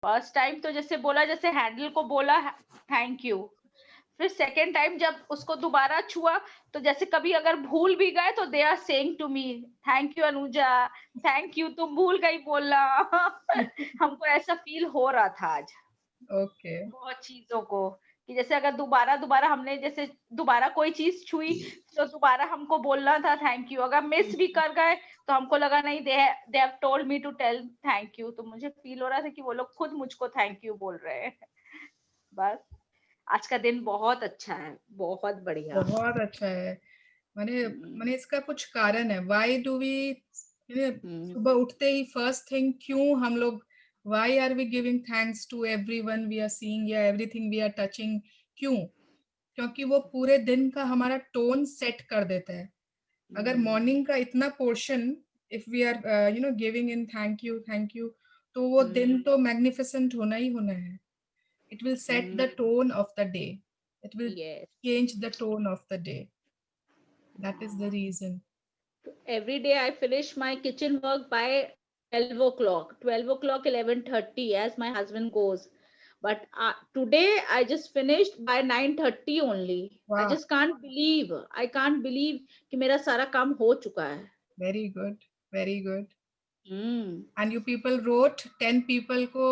First time तो जैसे बोला, जैसे हैंडल को बोला थैंक यू, फिर सेकेंड टाइम जब उसको दोबारा छुआ तो जैसे कभी अगर भूल भी गए तो they are saying to me thank you Anuja, thank you, तुम भूल गई बोलना। हमको ऐसा फील हो रहा था आज ओके बहुत चीजों को, कि जैसे अगर दोबारा दोबारा हमने जैसे दोबारा कोई चीज छुई तो दोबारा हमको बोलना था थैंक यू, अगर मिस भी कर गए तो हमको लगा नहीं they have told me to tell thank you, तो मुझे फील हो रहा था कि वो लोग खुद मुझको थैंक यू बोल रहे हैं। बस आज का दिन बहुत अच्छा है, बहुत बढ़िया। बहुत अच्छा है। माने हम्म, माने इसका कुछ कारण है, व्हाई डू वी हम्म, सुबह उठते ही फर्स्ट थिंग क्यों हम लोग, why are we giving thanks to everyone we are seeing या एवरीथिंग वी आर टचिंग, क्यों? क्योंकि वो पूरे दिन का हमारा टोन सेट कर देता है। अगर मॉर्निंग का इतना portion if we are giving in thank you, तो वो दिन तो मैग्निफिसेंट होना ही होना है। It will set the tone of the day. It will yes. change the tone of the day. That is the reason. Every day I finish my kitchen work by 12 o'clock, 12 o'clock, 11:30 as my husband goes. But today I just finished by 9:30 only. I Wow, just can't believe, I can't believe कि मेरा सारा काम हो चुका है। very good, very good. Hmm, And you people wrote 10 people को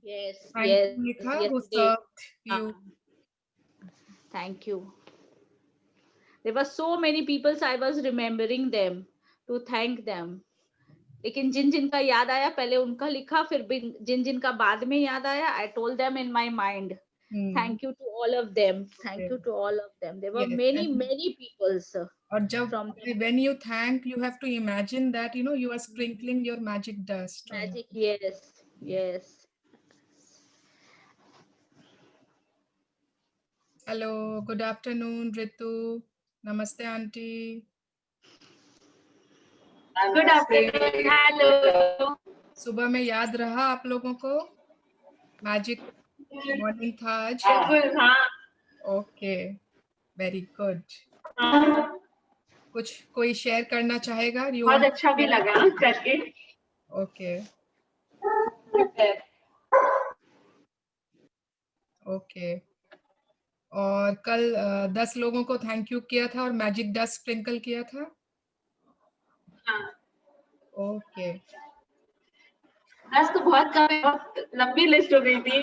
yes, thank yes, you लिखा who yesterday. served हाँ, you. thank you. There were so many people, so I was remembering them to thank them. लेकिन जिन जिन का याद आया पहले उनका लिखा, फिर जिन जिन का बाद में याद आया I told them in my mind Hmm. Thank you to all of them, thank Yes, you to all of them, there were yes. Many And many peoples और जब from the when you thank, you have to imagine that you are sprinkling your magic dust on magic, it. Yes yes. Hello, good afternoon, Ritu. Namaste, auntie. Good afternoon, hello. सुबह में याद रहा आप लोगों को? Magic morning था आज? बिल्कुल, हाँ ओके, वेरी गुड। हाँ, कुछ कोई शेयर करना चाहेगा? यू बहुत वांट अच्छा भी शेयर? लगा करके। Okay okay. और कल 10 लोगों को थैंक यू किया था और मैजिक डस्ट स्प्रिंकल किया था। हाँ, ओके 10 तो बहुत कम है, बहुत लंबी लिस्ट हो गई थी।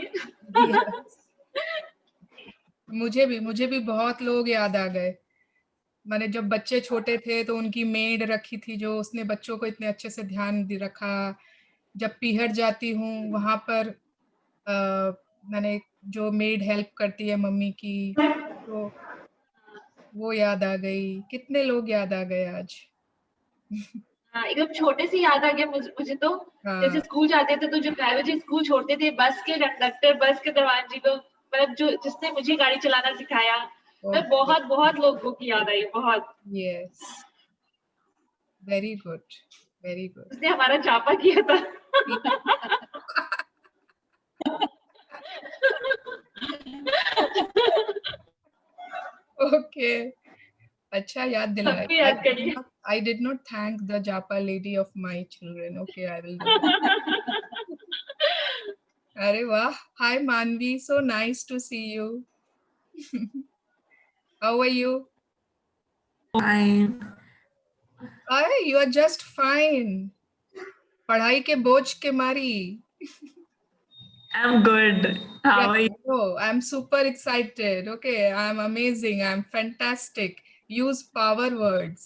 यस, मुझे भी बहुत लोग याद आ गए। मैंने जब बच्चे छोटे थे तो उनकी मेड रखी थी जो उसने बच्चों को इतने अच्छे से ध्यान रखा। जब पीहर जाती हूँ वहां पर मैंने जो मेड हेल्प करती है मम्मी की, तो वो याद आ गई। कितने लोग याद आ गए आज। हाँ, एकदम छोटे से याद आ गया मुझे तो। जैसे हाँ स्कूल जाते थे तो जो ड्राइवर जी स्कूल छोड़ते थे, बस के कंडक्टर, बस के दरवान जी लोग, मतलब जो जिसने मुझे गाड़ी चलाना सिखाया, मैं ओके बहुत बहुत लोगों की याद आई, बहुत। Yes, very good, very good. उसने हमारा चापा किया था। ओके, अच्छा याद दिलाए। सबको याद करिए। I did not thank the Japa lady of my children. Okay, I will do that. अरे वाह, hi Manvi, so nice to see you. How are you? Fine. Hi, you are just fine. पढ़ाई के बोझ के मारी। I'm good. How Yeah, are you? oh, I'm super excited. Okay, I'm amazing. I'm fantastic. Use power words.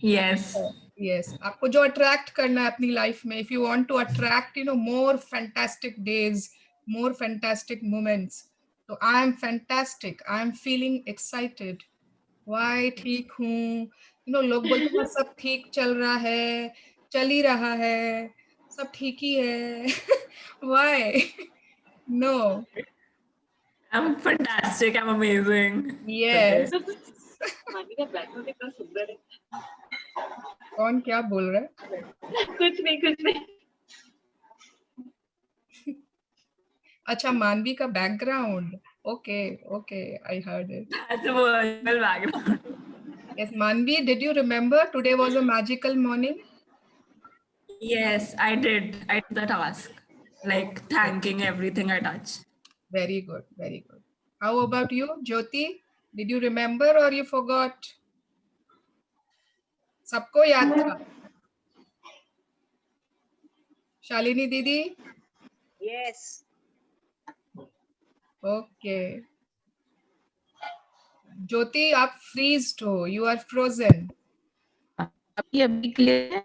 Yes. Yes, आपको जो attract करना है अपनी लाइफ में, if you want to attract more fantastic days, more fantastic moments, तो I am fantastic, I am feeling excited. Why ठीक हूँ, लोग बोलते हैं सब ठीक चल रहा है, चल ही रहा है, सब ठीक ही है। Why? No. I'm fantastic. I'm amazing. Yes. मानी का बैकग्राउंड कितना सुंदर है। कौन क्या बोल रहा है? कुछ नहीं, कुछ नहीं। अच्छा, मानवी का background. Okay okay, I heard it. That's a personal background. Yes, Manvi, did you remember today was a magical morning? Yes, I did. I did the task. like thanking everything I touch. Very good, very good. How about you, Jyoti? Did you remember or you forgot? सबको याद था? शालिनी दीदी? Yes. Okay. ज्योति आप freezed हो, you are frozen. अभी clear है?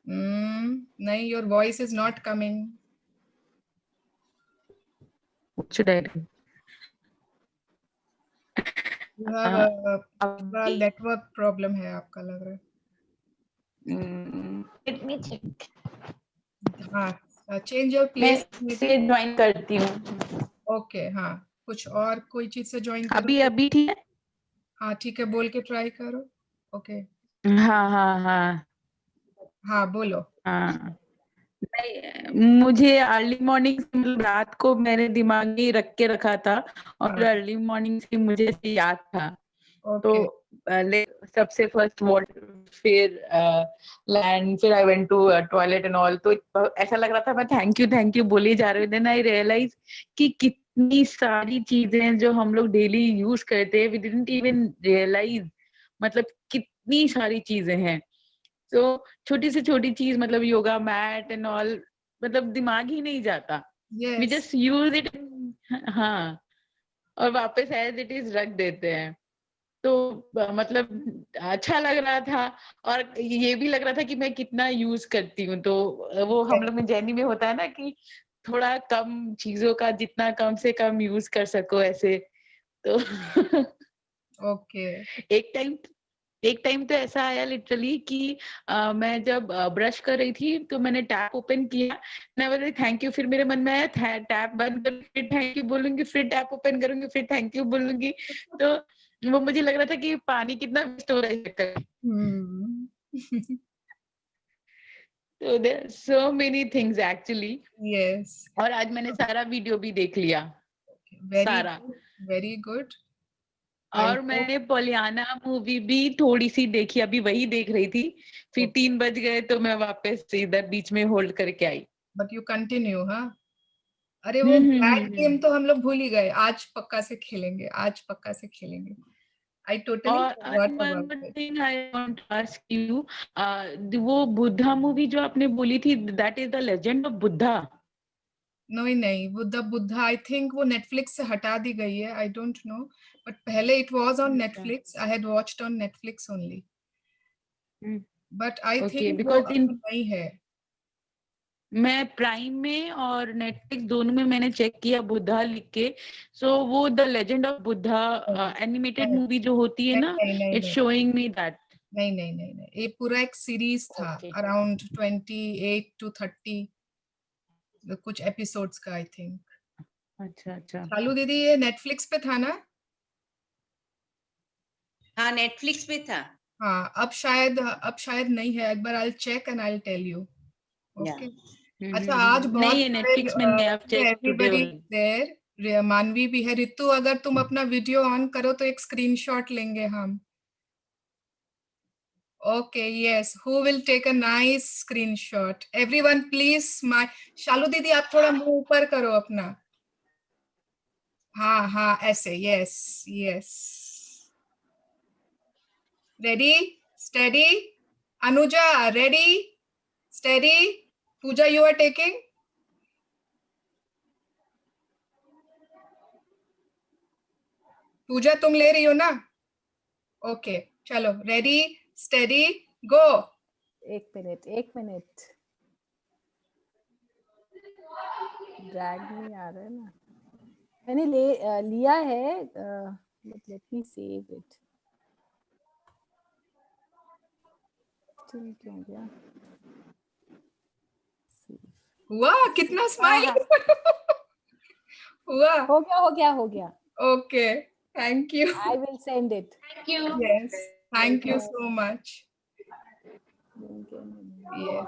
नहीं, your voice is not coming. What should I do? You have a network problem है आपका लग रहा है. Let me check. हाँ, change your place. मैं से ज्वाइन करती हूँ. Okay, हाँ, कुछ और कोई चीज से ज्वाइन करो. अभी ठीक है? हाँ ठीक है, बोल के ट्राई करो. Okay. हाँ बोलो. हाँ. मुझे अर्ली मॉर्निंग मतलब रात को मैंने दिमाग में रख के रखा था और अर्ली मॉर्निंग से मुझे याद था. तो पहले सबसे फर्स्ट फिर लैंड, फिर I went to toilet and all. तो ऐसा लग रहा था मैं थैंक यू बोले जा रहे. देन आई रियलाइज कि कितनी सारी चीजें जो हम लोग डेली यूज करते हैं, वी डिडंट इवन रियलाइज, मतलब कितनी सारी चीजें हैं. तो छोटी से छोटी चीज, मतलब योगा मैट एंड ऑल, मतलब दिमाग ही नहीं जाता. We just use it. हाँ, और वापस एज इट इज रख देते हैं. तो मतलब अच्छा लग रहा था और ये भी लग रहा था कि मैं कितना यूज करती हूँ. तो वो हम लोग में जर्नी में होता है ना कि थोड़ा कम चीजों का जितना कम से कम यूज कर सको ऐसे. तो ओके. एक टाइम तो ऐसा आया लिटरली कि मैं जब ब्रश कर रही थी तो मैंने टैप ओपन किया, मैं बोली थैंक यू. फिर मेरे मन में आया टैप बंद करूँ, फिर थैंक यू बोलूंगी, फिर टैप ओपन करूंगी, फिर थैंक यू बोलूंगी. तो वो मुझे लग रहा था कि पानी कितना वेस्ट हो रहा है. तो there are so many things actually. Yes. और आज मैंने सारा वीडियो भी देख लिया. सारा. Very good. और मैंने पोलियाना मूवी भी थोड़ी सी देखी, अभी वही देख रही थी. फिर 3 बज गए तो मैं वापस इधर बीच में होल्ड करके आई. But you continue. हाँ, अरे वो ब्लैक गेम तो हम लोग भूल ही गए. आज पक्का से खेलेंगे, आज पक्का से खेलेंगे. I totally forgot about it. Thing I want to ask you, वो बुद्धा मूवी जो आपने बोली थी, that is the legend of Buddha. नहीं, बुद्धा आई थिंक वो नेटफ्लिक्स से हटा दी गई है. आई डोंट नो, बट पहले it was on Netflix. I had watched on Netflix only. But I think वो नहीं है. मैं प्राइम में और नेटफ्लिक्स दोनों में मैंने चेक किया बुद्धा लिख के. सो वो the legend of Buddha animated movie जो होती है ना, इट्स शोइंग मी दैट. नहीं, ये पूरा एक सीरीज था. अराउंड 28 to 30 कुछ एपिसोड्स का आई थिंक. अच्छा. चालू दीदी, ये नेटफ्लिक्स पे था ना? हाँ, नेटफ्लिक्स पे था. हाँ, अब शायद नहीं है. एक बार I check and I tell you. Okay. अच्छा, आज बहुत नहीं, नेटफ्लिक्स में नहीं. आप चेक एवरीबॉडी देयर. मानवी भी है. रितु, अगर तुम अपना वीडियो ऑन करो तो एक स्क्रीनशॉट लेंगे हम. Okay, yes. Who will take a nice screenshot? Everyone, please smile. शालू दीदी, आप थोड़ा मुंह ऊपर करो अपना. हाँ, ऐसे. Yes. Ready? Steady. Anuja, ready? Steady. Pooja, you are taking? पूजा, तुम ले रही हो ना? Okay, चलो. Ready? Steady, go. एक मिनट. ड्रैग नहीं आ रहा है ना. मैंने लिया है. Let me save it. क्यों गया? हुआ? कितना स्माइल. हुआ? हो गया. Okay, thank you. I will send it. Thank you. Yes, thank you so much. Yes.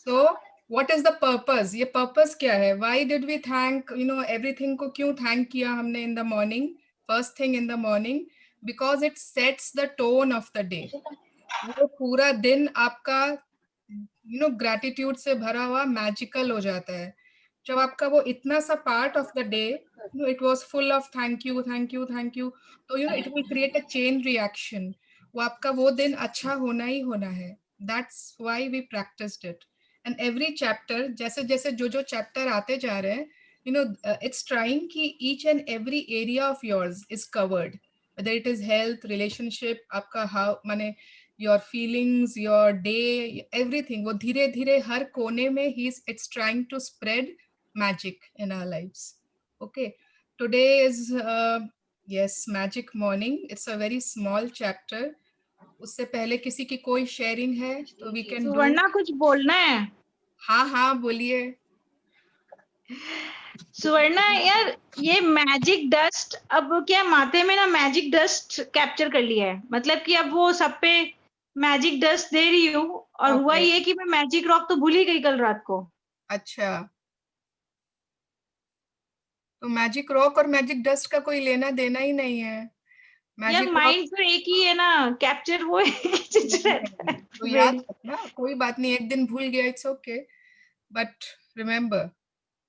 So, what is the purpose? ये purpose क्या है? Why did we thank, everything को क्यों thank किया हमने in the morning? First thing in the morning, because it sets the tone of the day. वो पूरा दिन आपका, gratitude से भरा हुआ magical हो जाता है. जब आपका वो इतना सा part of the day it was full of thank you thank you thank you, तो it will create a chain reaction. वो आपका वो दिन अच्छा होना ही होना है. That's why we practised it. And every chapter, जैसे जैसे जो चैप्टर आते जा रहे हैं, it's trying कि each and every area of yours is covered, whether it is health, relationship, आपका how माने your feelings, your day, everything. वो धीरे धीरे हर कोने में it's trying to spread magic in our lives. Okay, today is yes, magic morning. It's a very small chapter. उससे पहले किसी की कोई शेयरिंग है तो we can do. सुवर्णा कुछ बोलना है? हाँ बोलिए. सुवर्णा यार, ये मैजिक डस्ट, अब क्या माथे में ना मैजिक डस्ट कैप्चर कर लिया है, मतलब कि अब वो सब पे मैजिक डस्ट दे रही हूँ. और Okay. हुआ ये कि मैं मैजिक रॉक तो भूल ही गई कल रात को. अच्छा, तो मैजिक रॉक और मैजिक डस्ट का कोई लेना देना ही नहीं है. यार मैजिक माइंड तो एक ही है ना, कैप्चर वो रहता है. तो याद रखना, कोई बात नहीं, एक दिन भूल गया, it's okay, but remember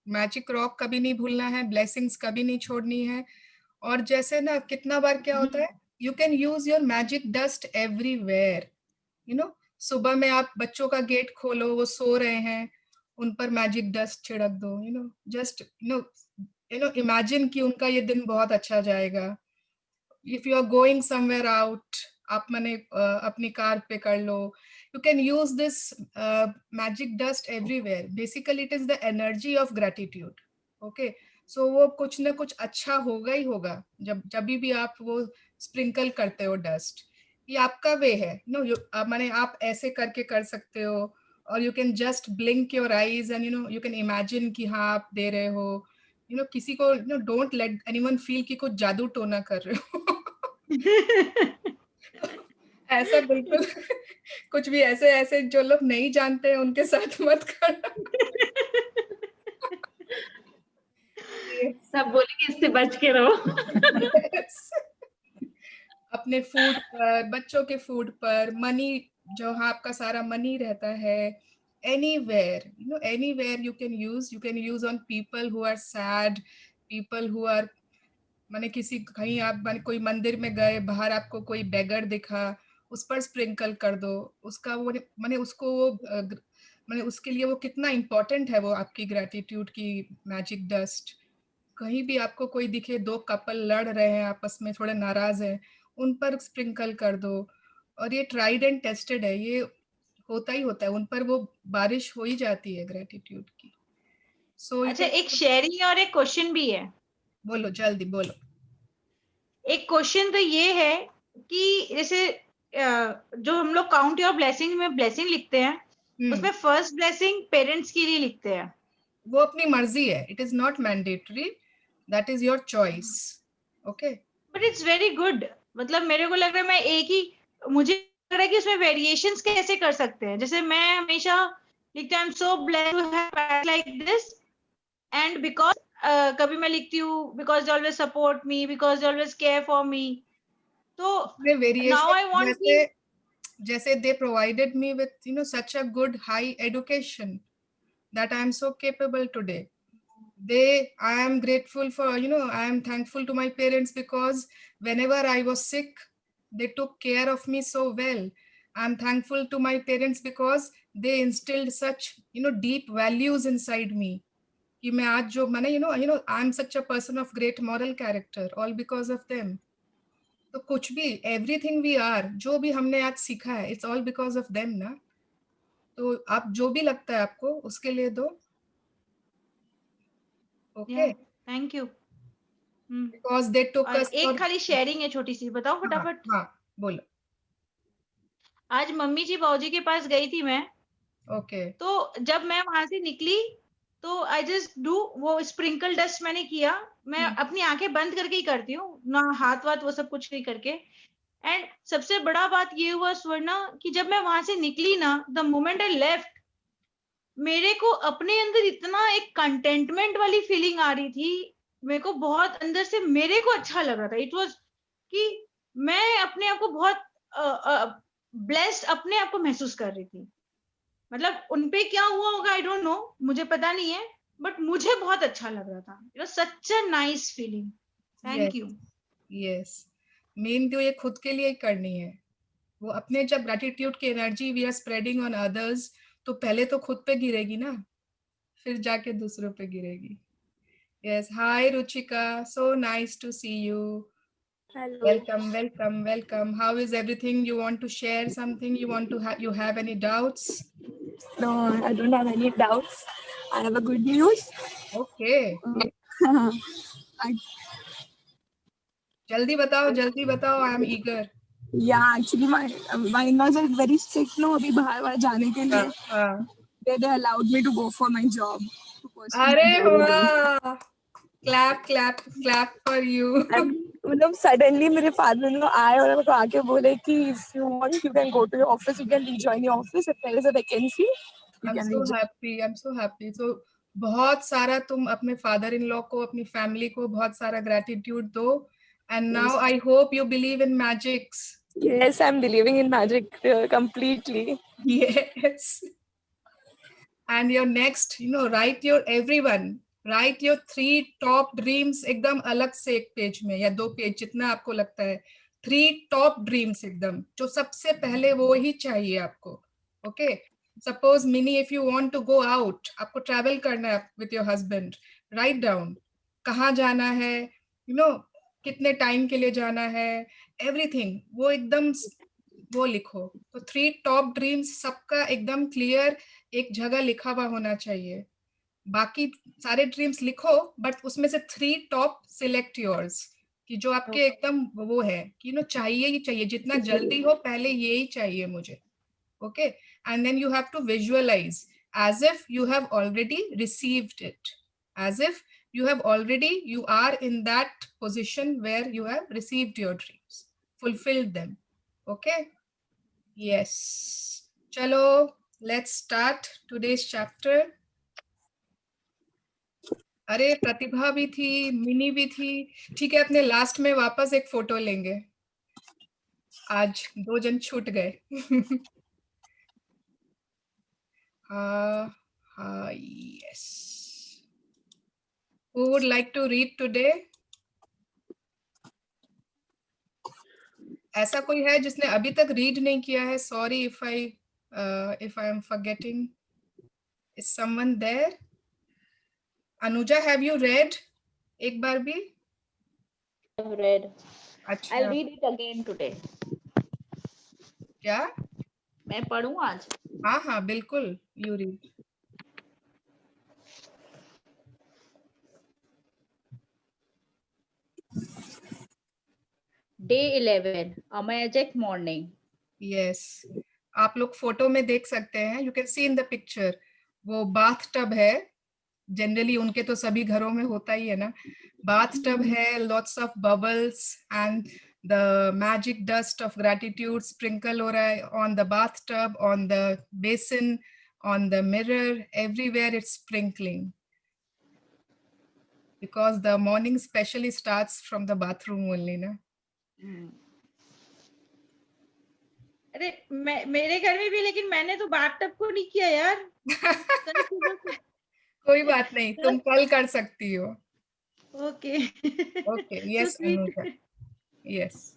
magic rock कभी नहीं भूलना है, ब्लेसिंग्स कभी नहीं छोड़नी है. और जैसे ना कितना बार क्या होता है, you can use your magic dust everywhere. सुबह में आप बच्चों का गेट खोलो, वो सो रहे हैं, उन पर मैजिक डस्ट छिड़क दो. जस्ट इमेजिन कि उनका ये दिन बहुत अच्छा जाएगा. If you are going somewhere out, आप मैंने अपनी कार पे कर लो. You can use this magic dust everywhere. Basically, it is the energy of gratitude. Okay, so वो कुछ ना कुछ अच्छा होगा ही होगा जब भी आप वो स्प्रिंकल करते हो डस्ट. ये आपका वे है. माने आप ऐसे करके कर सकते हो, और you can just blink your eyes and you can imagine कि हाँ आप दे रहे हो. किसी को don't let anyone feel कि कुछ जादू टोना कर रहे हो. ऐसा बिल्कुल कुछ भी ऐसे जो लोग नहीं जानते हैं उनके साथ मत करना. सब बोलेंगे इससे बच के रहो. अपने फूड पर, बच्चों के फूड पर, मनी जो आपका सारा मनी रहता है, anywhere you can use on people who are sad, people who are माने किसी कहीं आप कोई मंदिर में गए, बाहर आपको कोई बेगर दिखा, उस पर स्प्रिंकल कर दो. उसका वो माने उसको वो माने उसके लिए वो कितना इम्पोर्टेंट है वो आपकी ग्रेटिट्यूड की मैजिक डस्ट. कहीं भी आपको कोई दिखे, दो कपल लड़ रहे हैं आपस में, थोड़े नाराज हैं, उन पर स्प्रिंकल कर दो. और ये ट्राइड एंड टेस्टेड है, ये होता ही होता है, उन पर वो बारिश हो ही जाती है ग्रेटिट्यूड की. सो अच्छा, एक शेयरिंग और एक क्वेश्चन भी है. बोलो, जल्दी बोलो. एक क्वेश्चन तो ये है कि जैसे जो हम लोग काउंट योर ब्लेसिंग में ब्लेसिंग लिखते हैं, उसमें फर्स्ट ब्लेसिंग पेरेंट्स के लिए लिखते हैं. वो अपनी मर्जी है. It is not mandatory, that is your choice. Okay, but it's very good. मतलब मेरे को लग रहा है मैं एक ही, मुझे लग रहा है कि उसमें वेरिएशंस कैसे कर सकते हैं. जैसे मैं हमेशा लिखती हूँ I am so blessed to have like this, and because कभी मैं लिखती हूँ because they always support me, because they always care for me. तो नाउ आई वांट जैसे they provided me with such a good high education that I am so capable today. I am grateful for, I am thankful to my parents because whenever I was sick, they took care of me so well. I am thankful to my parents because they instilled such, deep values inside me. कि मैं आज जो मैंने I am such a person of great moral character, all because of them. तो कुछ भी, everything we are, जो भी हमने आज सीखा है, it's all because of them ना. तो आप जो भी लगता है आपको उसके लिए दो. Okay, thank you. because they took us. एक खाली शेयरिंग है छोटी सी, बताओ फटाफट. हाँ, बोलो. आज मम्मी जी बाबूजी के पास गई थी मैं. ओके, तो जब मैं वहां से निकली तो आई जस्ट डू वो स्प्रिंकल डस्ट मैंने किया. मैं अपनी आंखें बंद करके ही करती हूँ ना, हाथ वाथ वो सब कुछ नहीं करके. एंड सबसे बड़ा बात ये हुआ स्वर्णा कि जब मैं वहां से निकली ना, द मोमेंट आई लेफ्ट, मेरे को अपने अंदर इतना एक कंटेंटमेंट वाली फीलिंग आ रही थी. मेरे को बहुत अंदर से मेरे को अच्छा लग रहा था. इट वाज कि मैं अपने आप को बहुत ब्लेस्ड अपने आप को महसूस कर रही थी. मतलब उनपे क्या हुआ होगा आई डोंट नो, मुझे पता नहीं है, बट मुझे बहुत अच्छा लग रहा था. It was such a nice feeling. Thank you. Yes, main तो ये खुद के लिए ही करनी है. वो अपने जब ग्रेटिट्यूड की energy we are spreading on others, तो पहले तो खुद पे गिरेगी ना, फिर जाके दूसरों पे गिरेगी. Yes, hi Ruchika, so nice to see you. Hello. Welcome, welcome, welcome. How is everything? You want to share something? You have any doubts? No, I don't have any doubts. I have a good news. Okay. I, जल्दी बताओ. I am eager. yeah, actually, my in-laws are very strict. No, अभी बाहर जाने के लिए. हाँ. They allowed me to go for my job. to pursue my अरे job. वाह! Clap for you. And मतलब suddenly मेरे father in law आए और मेरे को आके बोले कि if you want you can go to your office, you can rejoin your office if there is a vacancy. You I'm can so rejoin. happy. So बहुत सारा तुम अपने फादर इन लॉ को, अपनी फैमिली को बहुत सारा ग्रेटिट्यूड दो. And now Yes. I hope you believe in magics. Yes, I'm believing in magic completely. Yes. And your next, write your 3 top dreams एकदम अलग से एक पेज में या 2 पेज जितना आपको लगता है. 3 top dreams एकदम जो सबसे पहले वो ही चाहिए आपको. Okay. Suppose Minnie, if you want to go out, आपको travel करना है with your husband, write down कहाँ जाना है, कितने टाइम के लिए जाना है, everything वो एकदम वो लिखो. तो 3 top dreams सबका एकदम क्लियर एक जगह लिखा हुआ होना चाहिए. बाकी सारे ड्रीम्स लिखो, बट उसमें से 3 टॉप सिलेक्ट योर्स कि जो आपके एकदम वो है कि चाहिए ही चाहिए, जितना जल्दी हो पहले ये ही चाहिए मुझे. Okay, and then you have to visualize as if you have already received it, as if you are in that position where you have received your dreams, fulfilled them. Okay, yes, chalo, let's start today's chapter. अरे प्रतिभा भी थी, mini भी थी. ठीक है, अपने last में वापस एक फोटो लेंगे. आज 2 जन छूट गए. yes. Who would like to read today? ऐसा कोई है जिसने अभी तक रीड नहीं किया है? Sorry if I am forgetting. Is someone there? Anuja, have you read? एक बार भी? I've read. अच्छा. I'll read it again today. क्या? मैं पढ़ूं आज? हाँ, बिल्कुल. You read. Day 11, a magic morning. Yes. आप लोग फोटो में देख सकते हैं. You can see in the picture. वो बाथ टब है. जनरली उनके तो सभी घरों में होता ही है ना. बाथ टब है, lots of bubbles and the magic dust of gratitude sprinkle हो रहा है on the bathtub, on the basin, on the mirror, everywhere it's sprinkling. Because the morning especially starts from the bathroom only, na? अरे मेरे घर में भी, लेकिन मैंने तो बाथटब को नहीं किया यार. कोई बात नहीं, तुम कल कर सकती हो. Okay. Okay, yes, So sweet. Anuja. Yes.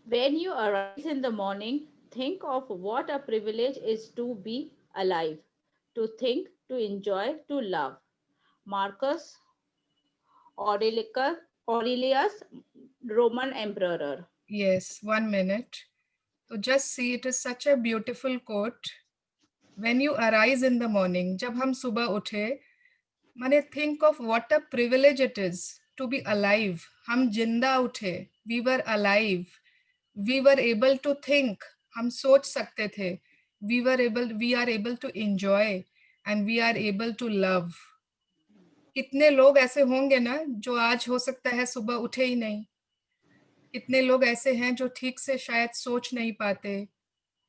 When you arise in the morning, think of what a privilege is to be alive, to think, to enjoy, to love. Marcus Aurelius, Roman emperor. Yes, 1 minute. So just see, it is such a beautiful quote. When you arise in the morning, जब हम सुबह उठे, माने think of what a privilege it is to be alive. हम जिंदा उठे. We were alive. We were able to think. हम सोच सकते थे. We are able to enjoy and we are able to love. कितने लोग ऐसे होंगे ना जो आज हो सकता है सुबह उठे ही नहीं. कितने लोग ऐसे हैं जो ठीक से शायद सोच नहीं पाते.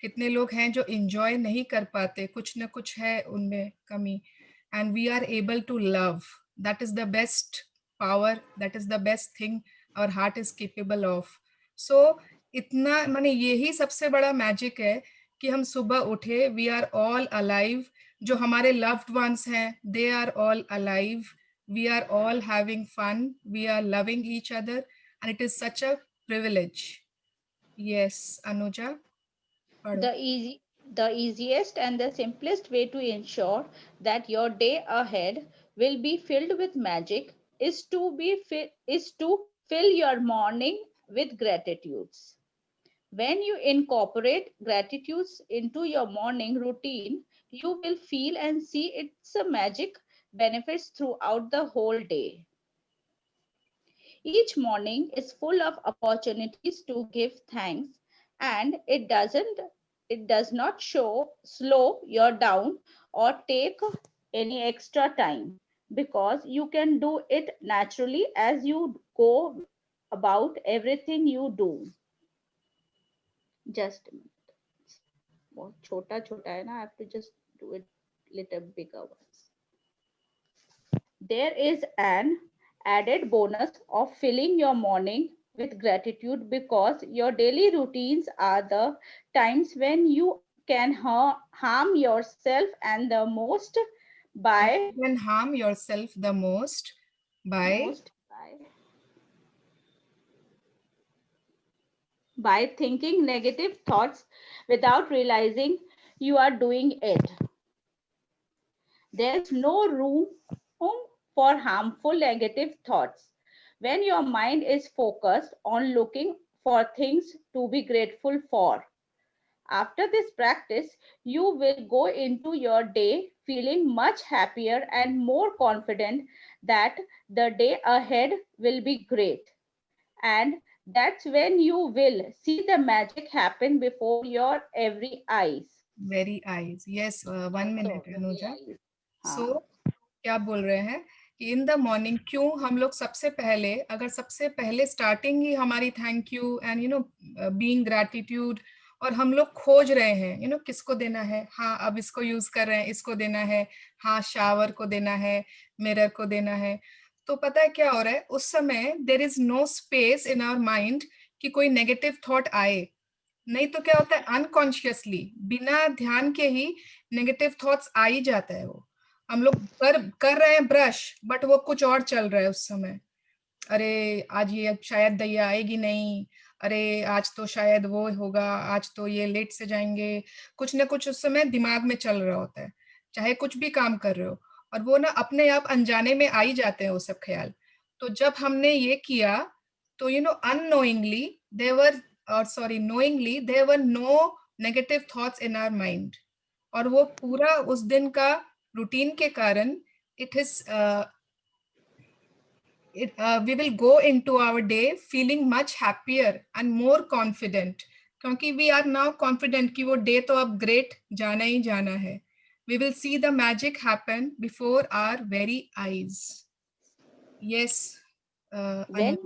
कितने लोग हैं जो enjoy नहीं कर पाते. कुछ ना कुछ है उनमें कमी. And we are able to love. That is the best power. That is the best thing our heart is capable of. So इतना माने यही सबसे बड़ा मैजिक है कि हम सुबह उठे. We are all alive. जो हमारे loved ones हैं, they are all alive, we are all having fun, we are loving each other, and it is such a privilege. Yes, Anuja, पढ़ो. The easiest and the simplest way to ensure that your day ahead will be filled with magic is to fill your morning with gratitudes. When you incorporate gratitudes into your morning routine, you will feel and see its magic benefits throughout the whole day. Each morning is full of opportunities to give thanks, and it does not slow you down or take any extra time, because you can do it naturally as you go about everything you do. Just a minute. बहुत छोटा छोटा है ना, I have to just do it little bigger ones. There is an added bonus of filling your morning with gratitude, because your daily routines are the times when you can harm yourself and the most by You can harm yourself the most by thinking negative thoughts without realizing you are doing it. There's no room for harmful negative thoughts when your mind is focused on looking for things to be grateful for. After this practice, you will go into your day feeling much happier and more confident that the day ahead will be great. And that's when you will see the magic happen before your every eyes. very eyes. Yes, 1 minute, Anuja. हाँ. So, क्या बोल रहे हैं कि in the morning क्यों हम लोग सबसे पहले, अगर सबसे पहले स्टार्टिंग ही हमारी thank you and being gratitude, और हम लोग खोज रहे हैं किसको देना है, हाँ अब इसको यूज कर रहे हैं, इसको देना है, हाँ शावर को देना है, मिरर को देना है, तो पता है क्या हो रहा है उस समय, there is no space in our mind कि कोई नेगेटिव थॉट आए. नहीं तो क्या होता है, अनकॉन्शियसली बिना ध्यान के ही नेगेटिव थॉट्स आ ही जाता है. वो हम लोग कर रहे हैं ब्रश, बट वो कुछ और चल रहा है उस समय. अरे आज ये शायद दैया आएगी नहीं, अरे आज तो शायद वो होगा, आज तो ये लेट से जाएंगे, कुछ ना कुछ उस समय दिमाग में चल रहा होता है, चाहे कुछ भी काम कर रहे हो, और वो ना अपने आप अनजाने में आ ही जाते हैं वो सब ख्याल. तो जब हमने ये किया तो unknowingly there were, or sorry knowingly there were no negative thoughts in our mind. और वो पूरा उस दिन का रूटीन के कारण it is we will go into our day feeling much happier and more confident, क्योंकि we are now confident कि वो day तो अब great जाना ही जाना है. We will see the magic happen before our very eyes. Yes. When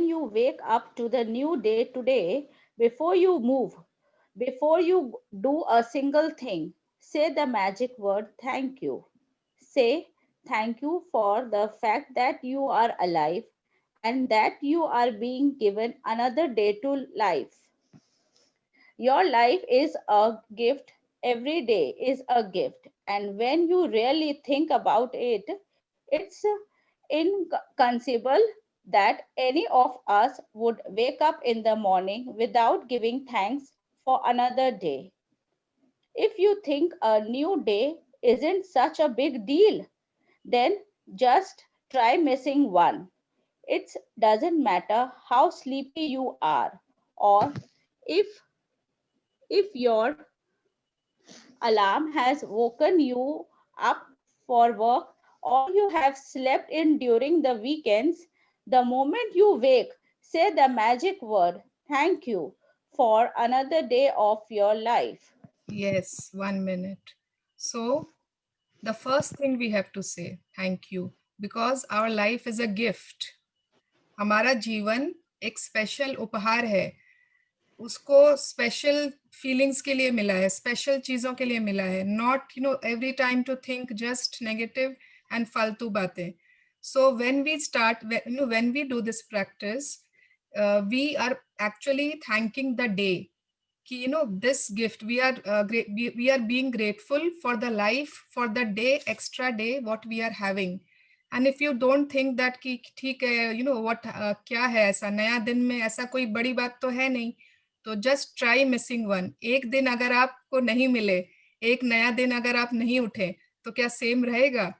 you wake up to the new day today, before you move, before you do a single thing, say the magic word thank you. Say thank you for the fact that you are alive and that you are being given another day to life. Your life is a gift. Every day is a gift. And when you really think about it, it's inconceivable that any of us would wake up in the morning without giving thanks for another day. If you think a new day isn't such a big deal, then just try missing one. It doesn't matter how sleepy you are, or if your alarm has woken you up for work, or you have slept in during the weekends. The moment you wake, say the magic word, thank you, for another day of your life. Yes, 1 minute. So the first thing we have to say, thank you, because our life is a gift. हमारा जीवन एक special उपहार है, उसको special feelings के लिए मिला है, स्पेशल चीजों के लिए मिला है, not every time to think just negative and फालतू बातें. So when we start, when we do this practice, we are actually thanking the day. कि this gift we are we are being grateful for the life, for the day, extra day what we are having. And if you don't think that कि ठीक है what क्या है ऐसा नया दिन में, ऐसा कोई बड़ी बात तो है नहीं, तो just try missing one. एक दिन अगर आपको नहीं मिले, एक नया दिन अगर आप नहीं उठे, तो क्या सेम रहेगा?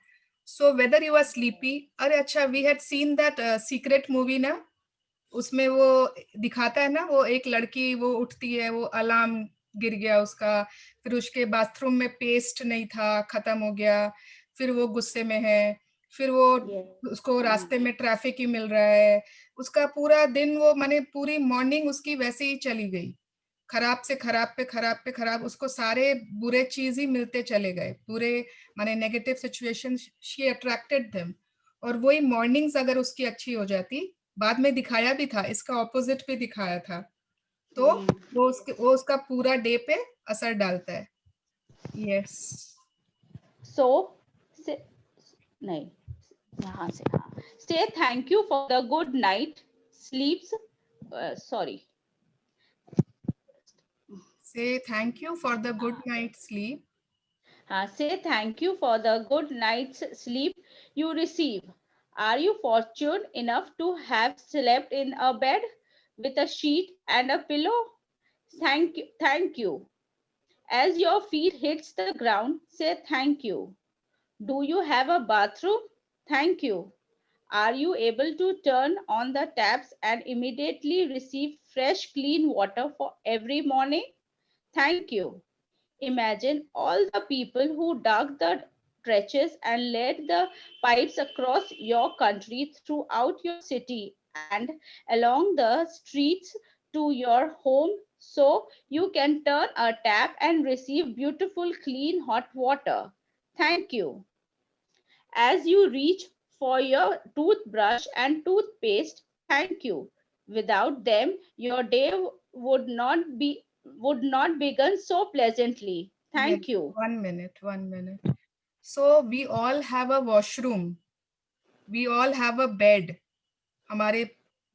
So whether you are sleepy, अरे अच्छा, we had seen that secret movie ना, उसमें वो दिखाता है ना, वो एक लड़की वो उठती है, वो अलार्म गिर गया उसका, फिर उसके बाथरूम में पेस्ट नहीं था, खत्म हो गया, फिर वो गुस्से में है, फिर वो उसको रास्ते में ट्रैफिक ही मिल रहा है, उसका पूरा दिन वो माने पूरी मॉर्निंग उसकी वैसे ही चली गई, खराब से खराब पे खराब पे खराब, उसको सारे बुरे चीज ही मिलते चले गए, पूरे माने negative situation she attracted them. और वही मॉर्निंग्स अगर उसकी अच्छी हो जाती, बाद में दिखाया भी था, इसका ऑपोजिट भी दिखाया था, तो वो उसका पूरा डे पे असर डालता है। यस So नहीं, यहाँ से, हाँ, say thank you for the good night sleeps. Sorry. Say thank you for the good night sleep. Say thank you for the good night's sleep you receive. Are you fortunate enough to have slept in a bed with a sheet and a pillow? Thank you. Thank you. As your feet hits the ground, say thank you. Do you have a bathroom? Thank you. Are you able to turn on the taps and immediately receive fresh, clean water for every morning? Thank you. Imagine all the people who dug the trenches and laid the pipes across your country, throughout your city, and along the streets to your home, so you can turn a tap and receive beautiful, clean, hot water. Thank you. As you reach for your toothbrush and toothpaste, thank you. Without them, your day would not begin so pleasantly. Thank Yes, you. 1 minute, 1 minute. So we all have a washroom, we all have a bed. हमारे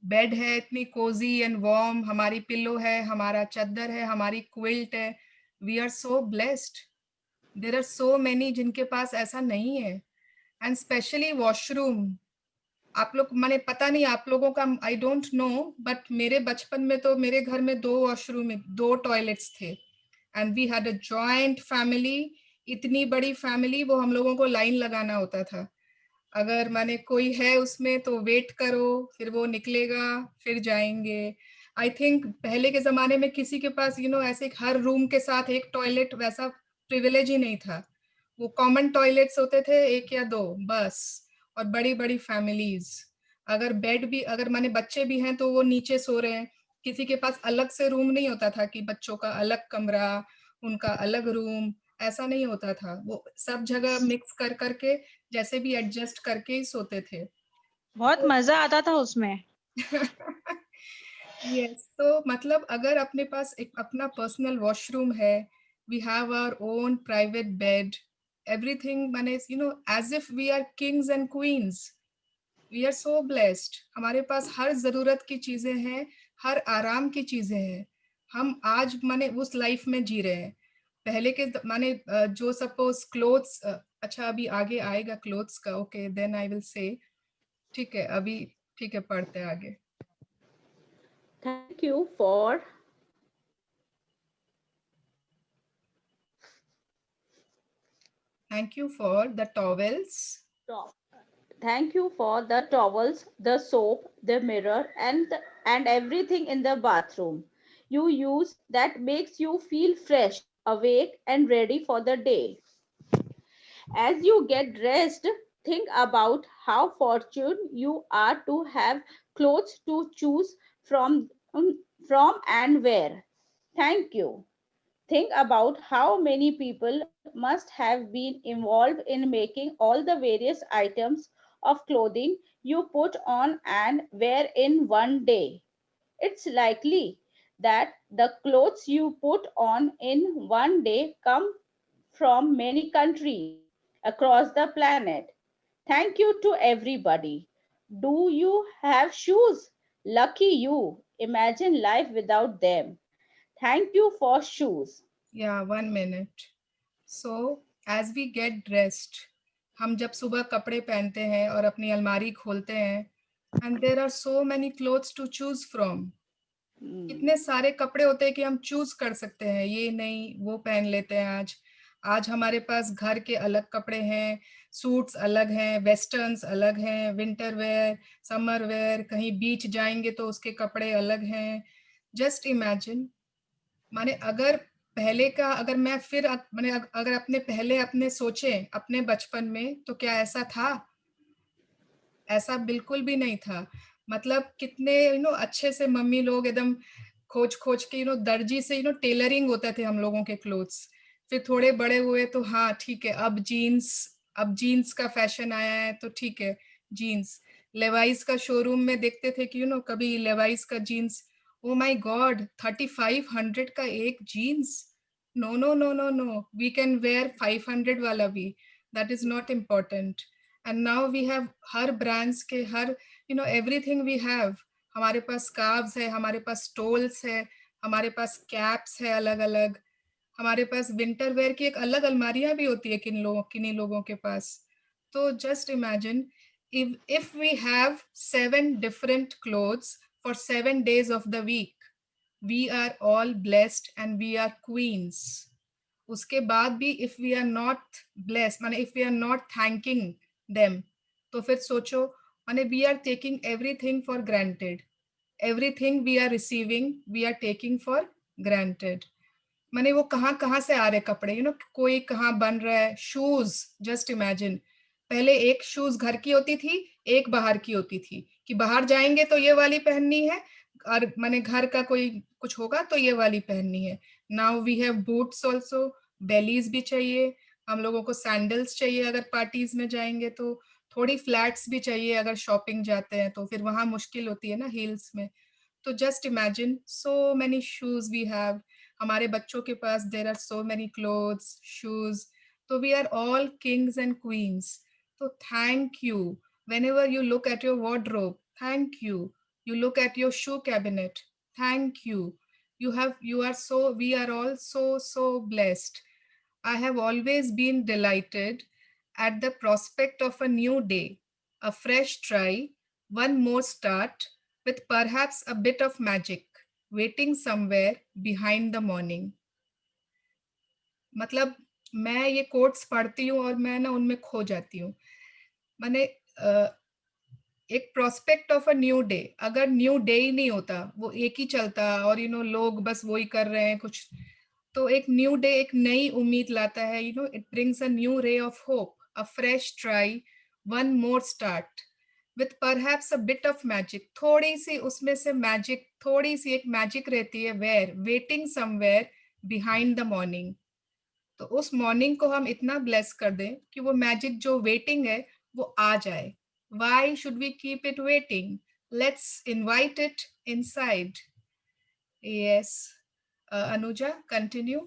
bed है इतनी cosy and warm, हमारी pillow है, हमारा चादर है, हमारी quilt है, we are so blessed. There are so many जिनके पास ऐसा नहीं है, एंड स्पेशली वॉशरूम। आप लोग माने पता नहीं आप लोगों का, आई डोंट नो, बट मेरे बचपन में तो मेरे घर में 2 वॉशरूम, 2 टॉयलेट्स थे, and we had a joint family, इतनी बड़ी फैमिली, वो हम लोगों को लाइन लगाना होता था, अगर माने कोई है उसमें तो वेट करो, फिर वो निकलेगा, फिर जाएंगे। आई थिंक पहले के जमाने में किसी के पास ऐसे हर रूम के साथ एक टॉयलेट वैसा प्रिविलेज ही नहीं था, वो कॉमन टॉयलेट्स होते थे 1 या 2 बस, और बड़ी बड़ी फैमिलीज। अगर बेड भी, अगर माने बच्चे भी हैं तो वो नीचे सो रहे हैं, किसी के पास अलग से रूम नहीं होता था कि बच्चों का अलग कमरा, उनका अलग रूम, ऐसा नहीं होता था, वो सब जगह मिक्स कर करके जैसे भी एडजस्ट करके ही सोते थे। बहुत मजा आता था उसमें। यस, तो मतलब अगर अपने पास एक अपना पर्सनल वॉशरूम है, we have our own private bed, everything, माने as if we are kings and queens, we are so blessed. हमारे पास हर जरूरत की चीजें हैं, हर आराम की चीजें हैं, हम आज माने उस लाइफ में जी रहे हैं। पहले के माने जो सपोज क्लोथ्स, अच्छा अभी आगे आएगा क्लोथ्स का, okay then I will say, ठीक है अभी, ठीक है पढ़ते हैं आगे। Thank you for the towels. Thank you for the towels, the soap, the mirror, and everything in the bathroom you use that makes you feel fresh, awake, and ready for the day. As you get dressed, think about how fortunate you are to have clothes to choose from and wear. Thank you. Think about how many people must have been involved in making all the various items of clothing you put on and wear in one day. It's likely that the clothes you put on in one day come from many countries across the planet. Thank you to everybody. Do you have shoes? Lucky you. Imagine life without them. Thank you for shoes. Yeah, 1 minute. So as we get dressed, हम जब सुबह कपड़े पहनते हैं और अपनी अलमारी खोलते हैं, and there are so many clothes to choose from. इतने सारे कपड़े होते हैं कि हम चूज कर सकते हैं, ये नहीं वो पहन लेते हैं आज। आज हमारे पास घर के अलग कपड़े हैं, सूट्स अलग हैं, वेस्टर्न्स अलग हैं, विंटर वेयर, समर वेयर, कहीं बीच जाएंगे तो उसके कपड़े अलग हैं। जस्ट इमेजिन, माने अगर पहले का, अगर मैं फिर माने अगर अपने सोचे अपने बचपन में, तो क्या ऐसा था? ऐसा बिल्कुल भी नहीं था। मतलब कितने अच्छे से मम्मी लोग एकदम खोज खोज के दर्जी से टेलरिंग होते थे हम लोगों के क्लोथ्स। फिर थोड़े बड़े हुए तो हाँ ठीक है, अब जीन्स का फैशन आया है तो ठीक है, जीन्स। लेवाइस का शोरूम में देखते थे कि कभी लेवाइस का जीन्स, ओ माय गॉड, 3500 का एक jeans. No no no no no, we can wear 500 वाला भी, that is not important. And now we have हर ब्रांड्स के हर एवरीथिंग वी हैव। हमारे पास स्कार्व्स है, हमारे पास स्टोल्स है, हमारे पास कैप्स है अलग अलग, हमारे पास विंटर वेयर की एक अलग अलमारियां भी होती है किन्हीं लोगों के पास। तो just imagine, if we have 7 different clothes for 7 days of the week, we are all blessed and we are queens. उसके बाद भी if we are not blessed, माने if we are not thanking them, तो फिर सोचो, माने we are taking everything for granted. Everything we are receiving, we are taking for granted. माने वो कहाँ से आ रहे कपड़े, कोई कहाँ बन रहा है। शूज, जस्ट इमेजिन, पहले एक शूज घर की होती थी, एक बाहर की होती थी, कि बाहर जाएंगे तो ये वाली पहननी है, और माने घर का कोई कुछ होगा तो ये वाली पहननी है। Now we have boots also, bellies भी चाहिए हम लोगों को, सैंडल्स चाहिए अगर पार्टीज में जाएंगे तो, थोड़ी फ्लैट्स भी चाहिए अगर शॉपिंग जाते हैं तो, फिर वहां मुश्किल होती है ना हील्स में। तो just imagine, so many shoes we have. हमारे बच्चों के पास there are so many clothes, shoes. तो we are all kings and queens. तो thank you. whenever you look at your wardrobe, thank you. You look at your shoe cabinet, thank you. We are all so blessed. I have always been delighted at the prospect of a new day, a fresh try, one more start, with perhaps a bit of magic waiting somewhere behind the morning. मतलब मैं ये quotes पढ़ती हूँ और मैं ना उनमें खो जाती हूँ। माने एक prospect of a new day, अगर न्यू डे ही नहीं होता, वो एक ही चलता और लोग बस वही कर रहे हैं कुछ, तो एक न्यू डे एक नई उम्मीद लाता है। It brings a new ray of hope, a fresh try, one more start, with perhaps a bit of magic. थोड़ी सी उसमें से मैजिक, थोड़ी सी एक मैजिक रहती है, waiting somewhere behind the morning. तो उस मॉर्निंग को हम इतना ब्लेस कर दें कि वो मैजिक जो वेटिंग है वो आ जाए। Why should we keep it waiting? Let's invite it inside. Yes. Anuja, continue.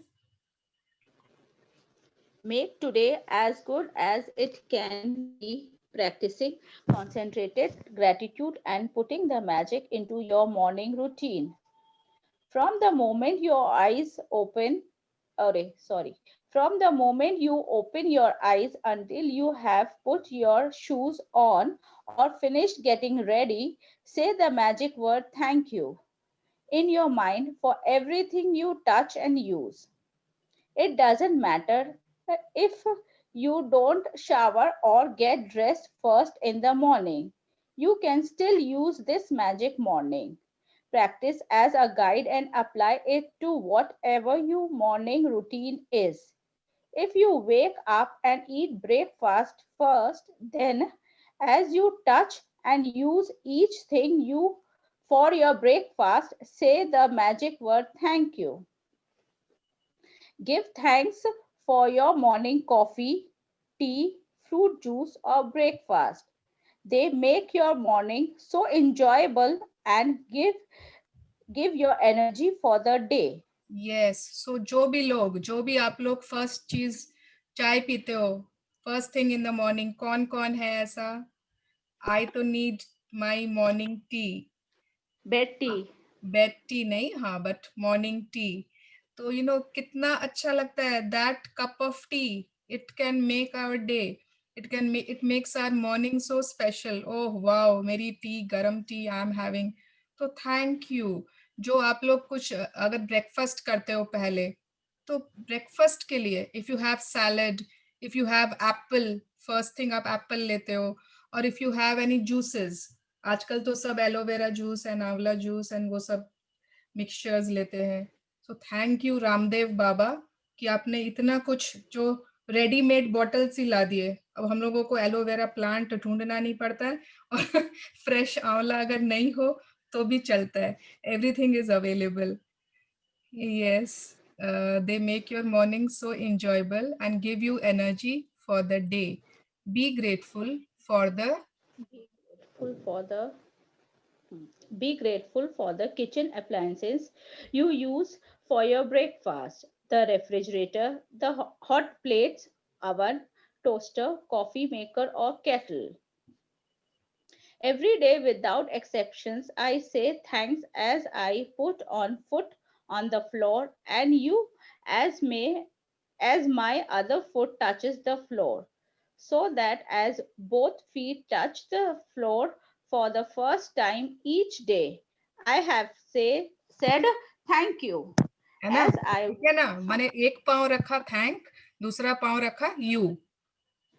Make today as good as it can be, practicing concentrated gratitude and putting the magic into your morning routine. From the moment your eyes open, from the moment you open your eyes until you have put your shoes on or finished getting ready, say the magic word thank you in your mind for everything you touch and use. It doesn't matter if you don't shower or get dressed first in the morning. You can still use this magic morning practice as a guide and apply it to whatever your morning routine is. If you wake up and eat breakfast first, then as you touch and use each thing you for your breakfast, say the magic word thank you. Give thanks for your morning coffee, tea, fruit juice, or breakfast. They make your morning so enjoyable and give your energy for the day. Yes. So जो भी आप लोग first चीज चाय पीते हो, first thing in the morning, कौन है ऐसा? I तो need my morning tea. Bed tea. Bed tea नहीं, हाँ, बट मॉर्निंग टी। तो कितना अच्छा लगता है, that cup of tea, it can make our day, it makes our morning so special. Oh wow, मेरी टी, गरम टी आई एम हैविंग। तो थैंक यू। जो आप लोग कुछ अगर ब्रेकफास्ट करते हो पहले, तो ब्रेकफास्ट के लिए if you have salad, if you have Apple, first thing आप एप्पल लेते हो, और if you have any juices, आजकल तो सब एलोवेरा जूस एंड आंवला जूस एंड वो सब मिक्सचर्स लेते हैं। So thank you Ramdev Baba कि आपने इतना कुछ जो रेडीमेड बॉटल्स ही ला दिए। अब हम लोगों को एलोवेरा प्लांट ढूंढना नहीं पड़ता है, और फ्रेश आंवला अगर नहीं हो तो भी चलता है, everything is available. Yes, they make your morning so enjoyable and give you energy for the day. Be grateful for the Be grateful for the kitchen appliances you use for your breakfast: the refrigerator, the hot plates, oven, toaster, coffee maker, or kettle. Every day, without exceptions, I say thanks as I put on foot on the floor, and you as my other foot touches the floor, so that as both feet touch the floor for the first time each day, I have said thank you. है ना, As I ठीक है ना, मैंने एक पाँव रखा thank, दूसरा पाँव रखा यू,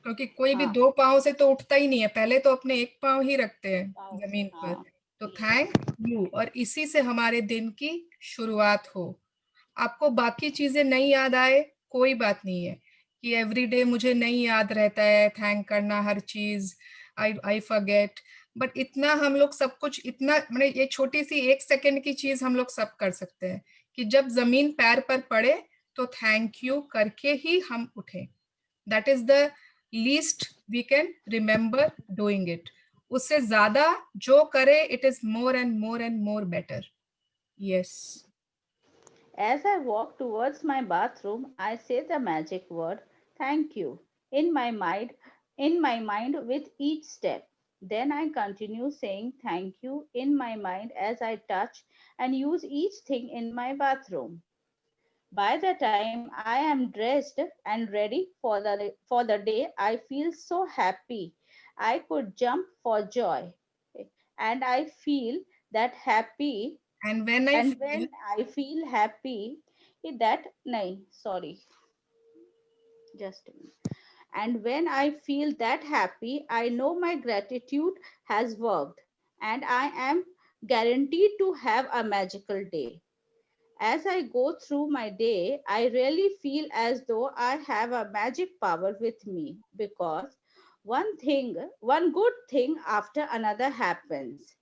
क्योंकि कोई भी हाँ। दो पाँव से तो उठता ही नहीं है, पहले तो अपने एक पाँव ही रखते हैं पाँव, जमीन पर। हाँ। तो थैंक यू, और इसी से हमारे दिन की शुरुआत हो। आपको बाकी चीजें नहीं याद आए, कोई बात नहीं है, कि एवरीडे मुझे नहीं याद रहता है थैंक करना हर चीज, आई फॉरगेट, बट इतना हम लोग सब कुछ, इतना मैंने ये छोटी सी 1 सेकंड की चीज हम लोग सब कर सकते हैं, कि जब जमीन पैर पर पड़े तो थैंक यू करके ही हम उठे। That is the least we can remember doing it. उससे ज्यादा जो करे, it is more and more better. Yes. As I walk towards my bathroom, I say the magic word, thank you, in my mind with each step. Then I continue saying thank you in my mind as I touch and use each thing in my bathroom. By the time I am dressed and ready for the day, I feel so happy. I could jump for joy. And I feel that happy And when I feel happy that just a minute. And when I feel that happy, I know my gratitude has worked and I am guaranteed to have a magical day. As I go through my day, I really feel as though I have a magic power with me, because one good thing after another happens.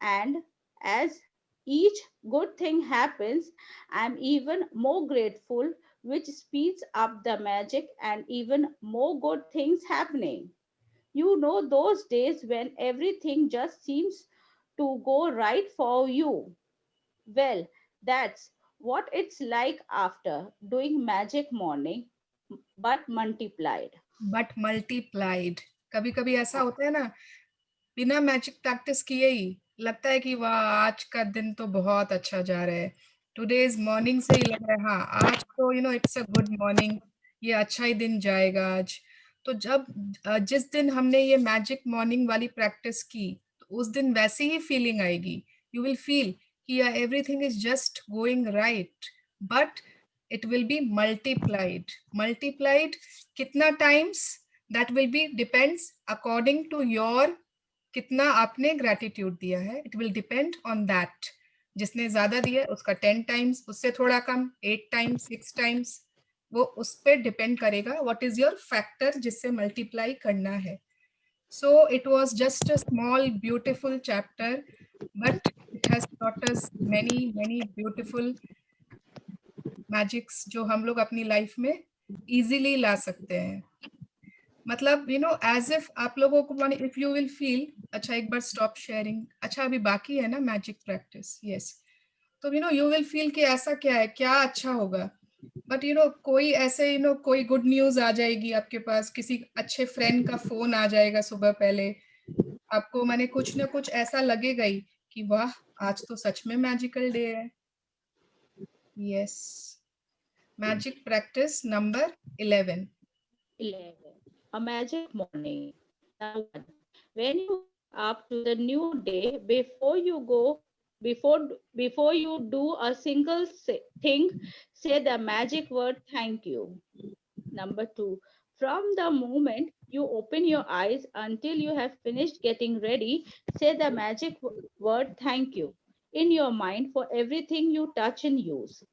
And as each good thing happens, I'm even more grateful, which speeds up the magic and even more good things happening. You know, those days when everything just seems to go right for you. Well, that's what it's like after doing magic morning, but multiplied. कभी कभी ऐसा होता है ना, बिना magic practice किए ही लगता है कि वाह, आज का दिन तो बहुत अच्छा जा रहा है, टुडेज मॉर्निंग से ही लग रहा है हाँ आज तो इट्स अ गुड मॉर्निंग, ये अच्छा ही दिन जाएगा आज। तो जब जिस दिन हमने ये मैजिक मॉर्निंग वाली प्रैक्टिस की, तो उस दिन वैसी ही फीलिंग आएगी। यू विल फील कि everything is just going right, but it will be multiplied कितना times, that will be depends according to your कितना आपने gratitude दिया है, it will depend on that। जिसने ज्यादा दिया उसका 10 times, उससे थोड़ा कम 8 times 6 times, वो उस पे डिपेंड करेगा what is your factor जिससे मल्टीप्लाई करना है। So it was just a small beautiful chapter, but it has taught us many beautiful magics जो हम लोग अपनी लाइफ में इजीली ला सकते हैं। मतलब एज इफ आप लोगों को माने, इफ यू विल फील, अच्छा एक बार स्टॉप शेयरिंग, अच्छा अभी बाकी है ना मैजिक प्रैक्टिस, यस। तो यू विल फील कि ऐसा क्या है, क्या अच्छा होगा, बट कोई ऐसे कोई गुड न्यूज आ जाएगी आपके पास, किसी अच्छे फ्रेंड का फोन आ जाएगा सुबह पहले, आपको माने कुछ ना कुछ ऐसा लगेगा ही कि वाह आज तो सच में मैजिकल डे है। Yes, magic practice number 11। 11. A magic morning. Number 1. When you wake up to the new day, before you do a single thing, say the magic word thank you. Number 2. From the moment you open your eyes until you have finished getting ready, say the magic word thank you in your mind for everything you touch and use.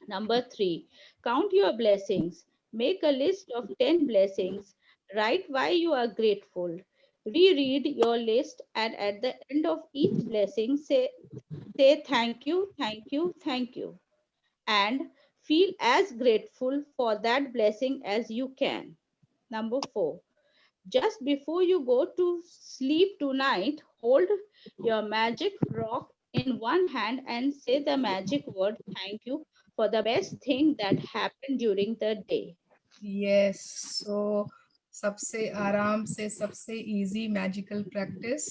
Number 3, count your blessings. Make a list of 10 blessings. Write why you are grateful. Reread your list, and at the end of each blessing, say thank you, thank you, thank you. And feel as grateful for that blessing as you can. Number 4, just before you go to sleep tonight, hold your magic rock in one hand and say the magic word thank you for the best thing that happened during the day. Yes, so सबसे आराम से सबसे easy magical practice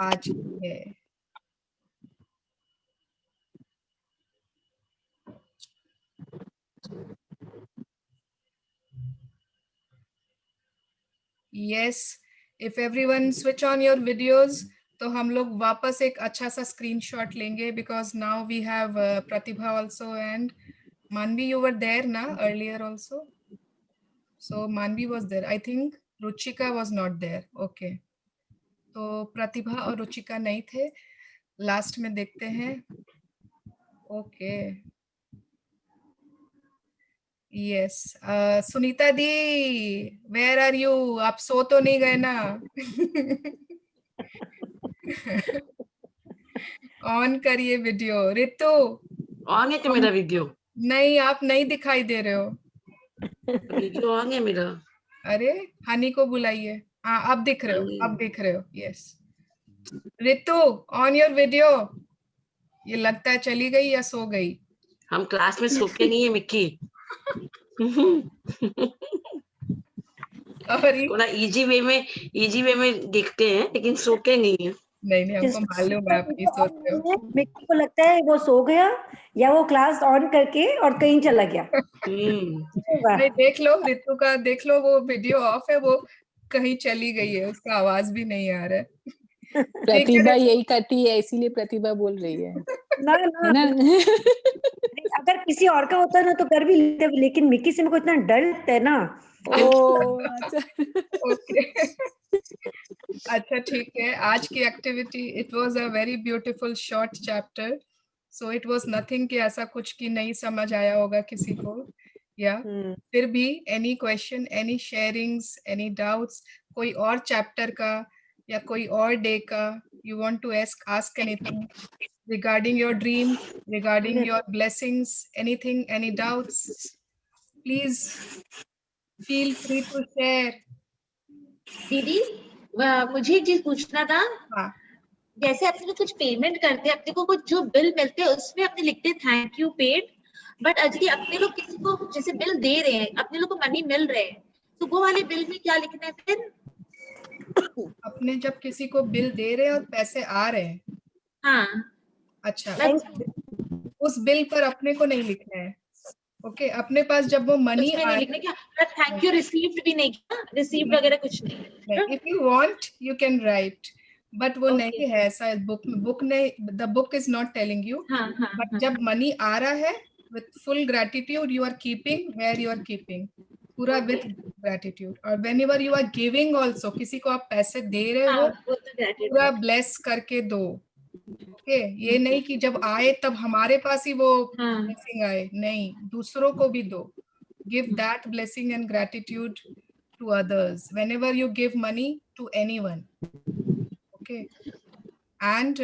आज की है। Yes, if everyone switch on your videos, तो हम लोग वापस एक अच्छा सा स्क्रीनशॉट लेंगे, because now we have Pratibha also and Manvi, you were there ना earlier also, so Manvi was there, I think Ruchika was not there. Okay, तो प्रतिभा और रुचिका नहीं थे, लास्ट में देखते हैं। Okay, yes, Sunita di, where are you? आप सो तो नहीं गए ना? ऑन करिए वीडियो। ऋतु ऑन है क्या मेरा वीडियो? नहीं, आप नहीं दिखाई दे रहे हो। वीडियो ऑन है मेरा। अरे हनी को बुलाइए। हाँ, अब दिख रहे हो, अब दिख रहे हो। Yes, Ritu on your video. ये लगता है चली गई या सो गई। हम क्लास में सो के नहीं है मिक्की। थोड़ा इजी वे में देखते हैं, लेकिन सो के नहीं है। नहीं, हमको मालूम है आप नहीं सोते हो। मिक्की को लगता है वो सो गया या वो क्लास ऑन करके और कहीं चला गया। नहीं, देख लो ऋतु का, देख लो वो वीडियो ऑफ है, वो कहीं चली गई है, उसका आवाज भी नहीं आ रहा है। प्रतिभा यही करती है, इसीलिए प्रतिभा बोल रही है ना। अगर किसी और का होता ना तो कर भी लेते, लेकिन मिक्की से मेरे को इतना डर लगता है ना। अच्छा ठीक है, आज की activity, it was a very beautiful short chapter, so it was nothing कि ऐसा कुछ की नहीं समझ आया होगा किसी को, या फिर भी any question, any sharings, any doubts, कोई और चैप्टर का या कोई और डे का, you want to ask anything regarding your dream, regarding your blessings, anything, any doubts, please feel free to share. दीदी, मुझे एक चीज पूछना था। हाँ, जैसे अपने कुछ पेमेंट करते हैं, अपने को कुछ जो बिल मिलते हैं उसमें अपने लिखते हैं थैंक यू पेड, बट यदि अपने लोग किसी को जैसे बिल दे रहे हैं, अपने लोग को मनी मिल रहे हैं, तो वो वाले बिल में क्या लिखना है फिर? अपने जब किसी को बिल दे रहे हैं और पैसे आ रहे हैं, हाँ, अच्छा, उस बिल पर अपने को नहीं लिखना है। ओके, अपने पास जब वो मनी नहीं लिखना क्या? थैंक यू रिसीव्ड भी नहीं किया, रिसीव्ड वगैरह कुछ नहीं। If you want you can write, but वो नहीं है ऐसा बुक नहीं, the book is not telling you, but जब मनी आ रहा है with full gratitude you are keeping where you are keeping, पूरा विथ ग्रेटिट्यूड। और whenever you are giving also, किसी को आप पैसे दे रहे हो, पूरा ब्लेस करके दो। ओके, ये नहीं कि जब आए तब हमारे पास ही वो ब्लेसिंग आए, नहीं, दूसरों को भी दो। Give that blessing and gratitude to others whenever you give money to anyone. Okay, and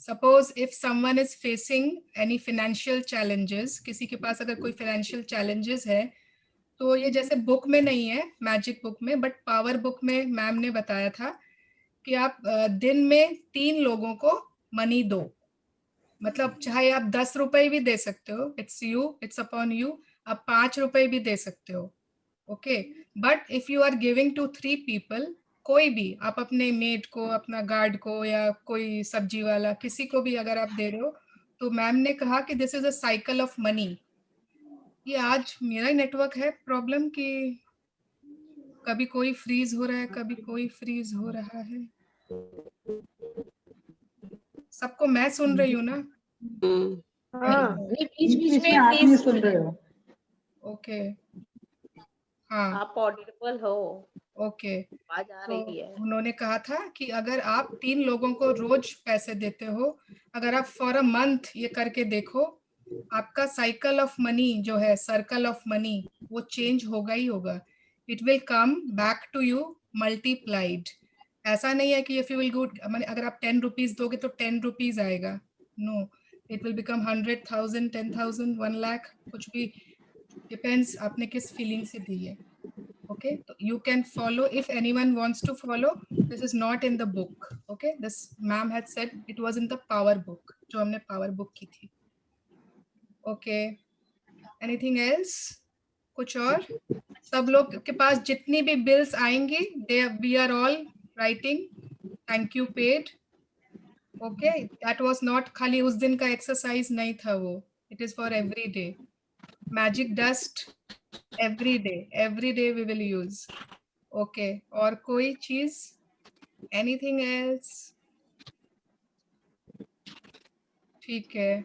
suppose if someone is facing any financial challenges, किसी के पास अगर कोई financial challenges है, तो ये जैसे बुक में नहीं है, मैजिक बुक में, बट पावर बुक में मैम ने बताया था कि आप दिन में 3 लोगों को मनी दो, मतलब चाहे आप 10 रुपए भी दे सकते हो, इट्स अपॉन यू, आप 5 रुपए भी दे सकते हो। Okay, but if you are giving to 3 people, कोई भी, आप अपने मेड को, अपना गार्ड को, या कोई सब्जी वाला, किसी को भी अगर आप दे रहे हो, तो मैम ने कहा कि this is a cycle of money. ये आज मेरा नेटवर्क है प्रॉब्लम कि कभी कोई फ्रीज हो रहा है, कभी कोई फ्रीज हो रहा है। सबको मैं सुन रही हूँ ना? नहीं, बीच बीच में आप नहीं प्लीज सुन रहे हो। ओके, हाँ आप ऑडिबल हो, ओके। आवाज आ तो रही है। उन्होंने कहा था कि अगर आप 3 लोगों को रोज पैसे देते हो, अगर आप फॉर अ मंथ ये करके देखो, आपका साइकिल ऑफ मनी जो है, सर्कल ऑफ मनी, वो चेंज होगा ही होगा। It will come back to you multiplied. ऐसा नहीं है कि इफ यू विल गो, माने अगर आप 10 रुपीज दोगे तो 10 रुपीज आएगा। No, it will become 100,000, 10,000, 1 lakh, कुछ भी, डिपेंड्स आपने किस फीलिंग से दी है। Okay, so you can follow if anyone wants to follow. This is not in the book. Okay, this ma'am had said it was in the power book, जो हमने power book की थी। Okay, anything else? कुछ और? सब लोग के पास जितनी भी bills आएंगी, we are all writing thank you paid. Okay, that was not खाली उस दिन का exercise नहीं था वो, it is for every day. Magic dust every day we will use. Okay, और कोई चीज? Anything else? ठीक है,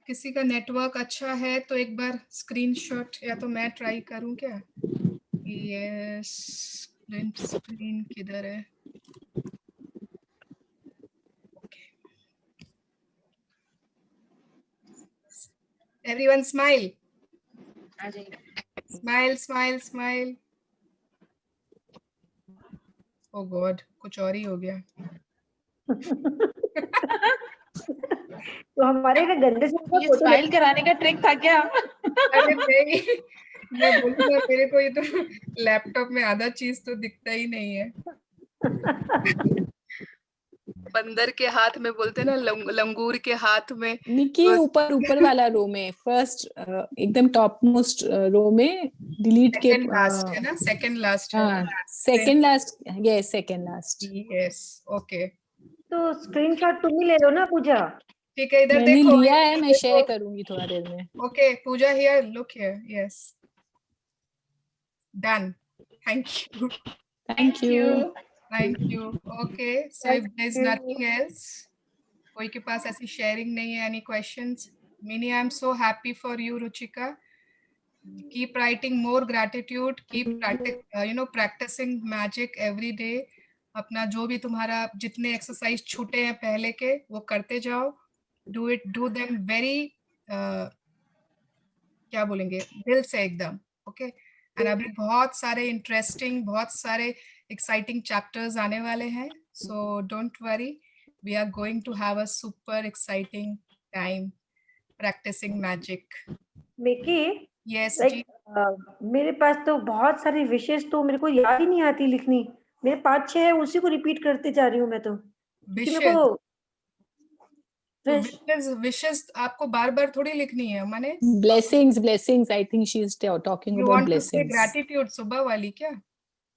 किसी का नेटवर्क अच्छा है तो एक बार स्क्रीनशॉट, या तो मैं ट्राई करूं क्या? यस, प्रिंट स्क्रीन किधर है? Okay, everyone smile, smile smile smile. Oh God, कुछ और ही हो गया। तो हमारे ना गंदे से ये स्माइल कराने का ट्रिक था क्या? अरे नहीं, मैं बोलूँगा मेरे को ये तो लैपटॉप में आधा चीज तो दिखता ही नहीं है। बंदर के हाथ में बोलते ना, लंगूर के हाथ में। निकी ऊपर वाला रो में, फर्स्ट एकदम टॉप मोस्ट रो में डिलीट के सेकंड लास्ट है ना, सेकंड लास्ट है। हाँ, second last, yes second last. Yes, okay. तो स्क्रीनशॉट तुम ही ले लो ना पूजा। ठीक है, इधर मैंने देखो, लिया है, मैं शेयर करूंगी थोड़ा देर में। Okay Puja, here look here, yes, done, thank you, thank you. Thank you. Okay, so if there is nothing else, कोई के पास ऐसी शेयरिंग नहीं है, any questions? Mini, I am so happy for you Ruchika, keep writing more gratitude, keep practicing magic every day। अपना जो भी तुम्हारा जितने एक्सरसाइज छूटे हैं पहले के, वो करते जाओ, do them very क्या बोलेंगे, दिल से एकदम। ओके, एंड अभी बहुत सारे इंटरेस्टिंग, बहुत सारे एक्साइटिंग चैप्टर्स आने वाले हैं, so don't worry, we are going to have a super exciting time practising magic. Mickey, yes like जी, मेरे पास तो बहुत सारी विशेष तो मेरे को याद ही नहीं आती लिखनी। मेरे 5-6 है, उसी को रिपीट करते जा रही हूँ मैं तो, क्योंकि मेरे को विशेष आपको बार बार थोड़ी लिखनी है, माने blessings, I think she is talking you about want to say blessings. Gratitude सुबह वाली क्या?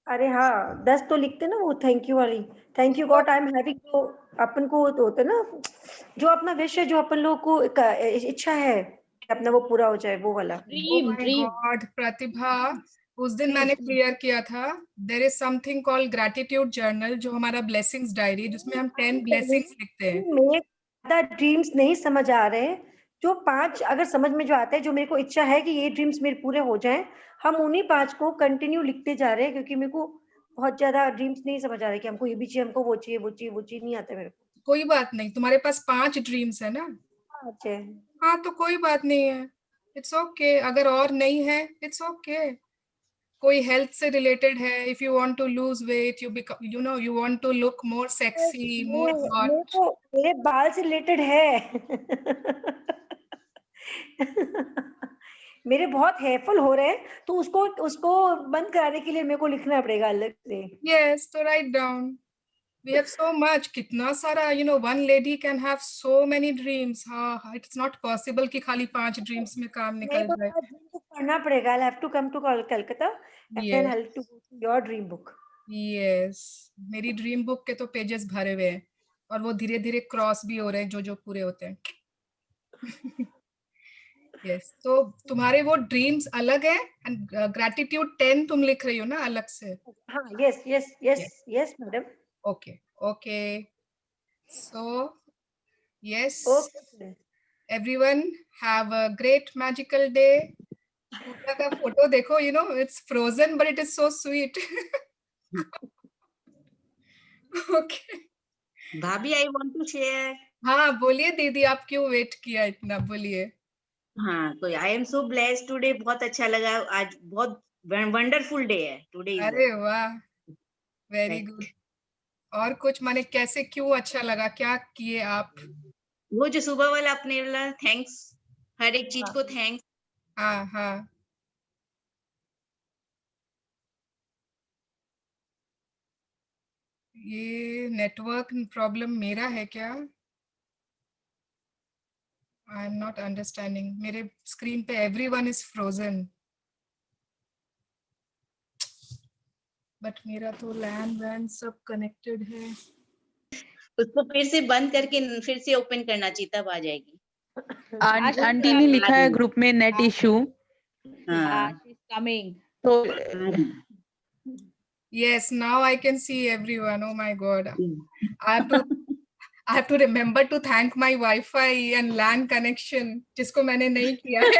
अरे हाँ, 10 तो लिखते ना वो थैंक यू वाली। Thank you God I am having, तो अपन को तो होता है ना, जो अपना विश है, जो अपन लोग को इच्छा है कि अपना वो पूरा हो जाए, वो वाला। Dream, dream. गॉड प्रतिभा, उस दिन मैंने क्लियर किया था, there is something called gratitude journal, जो हमारा ब्लेसिंग्स डायरी, जिसमें हम 10 ब्लेसिंग्स लिखते हैं। मेरे ड्रीम्स नहीं समझ आ रहे, जो 5 अगर समझ में जो आता है, जो मेरे को इच्छा है कि ये ड्रीम्स मेरे पूरे हो जाएं, हम उन्हीं 5 को कंटिन्यू लिखते जा रहे हैं, क्योंकि मेरे को बहुत ज्यादा ड्रीम्स नहीं समझ आ रहे कि हमको ये भी चाहिए, हमको वो चाहिए, वो चाहिए, वो चाहिए, नहीं आता मेरे को। कोई बात नहीं, तुम्हारे पास 5 ड्रीम्स है ना? अच्छा, हाँ, तो कोई बात नहीं है, इट्स ओके। अगर और नहीं है, इट्स ओके। कोई हेल्थ से रिलेटेड है, if you want to lose weight, you want to look more sexy, more hot. मेरे बाल से रिलेटेड है। मेरे बहुत हेयरफॉल हो रहे हैं, तो उसको बंद कराने के लिए मेरे को लिखना पड़ेगा अलग से। यस, तो write down, we have so much, कितना सारा, one lady can have so many dreams। हाँ, it's not possible कि खाली 5 ड्रीम्स में काम निकल जाए। पढ़ना पड़ेगा। I'll have to come to Calcutta and Yes, I'll have to go to your dream book। Yes, मेरी ड्रीम बुक के तो पेजेस भरे हुए हैं और वो धीरे धीरे क्रॉस भी हो रहे हैं जो पूरे होते हैं. यस, तो तुम्हारे वो ड्रीम्स अलग है एंड ग्रैटिट्यूड 10 तुम लिख रही हो ना अलग से. हाँ, yes yes yes yes madam. Okay okay, so yes, okay, everyone have a great magical day. पूजा का फोटो देखो, you know it's frozen but it is so sweet. Okay. भाभी आई वांट टू शेयर. हाँ बोलिए दीदी, आप क्यों wait किया इतना, बोलिए. हाँ, तो आई एम सो ब्लेस्ड टुडे. बहुत अच्छा लगा आज. बहुत वंडरफुल डे है टुडे. अरे वाह, वेरी गुड. और कुछ माने कैसे, क्यों अच्छा लगा, क्या किए आप? वो जो सुबह वाला अपने वाला थैंक्स, हर एक चीज को थैंक्स. हाँ हाँ, ये नेटवर्क प्रॉब्लम मेरा है क्या? I am not understanding. मेरे स्क्रीन पे एवरीवन इज फ्रोजन, बट मेरा तो लैन वैन सब कनेक्टेड है. उसको फिर से बंद करके फिर से ओपन करना चाहिए, तब आ जाएगी. आंटी ने लिखा है ग्रुप में नेट इशू. हाँ, कमिंग. तो Yes, now I can see everyone. Oh my God. I have to remember to thank my Wi-Fi and LAN connection, जिसको मैंने नहीं किया है.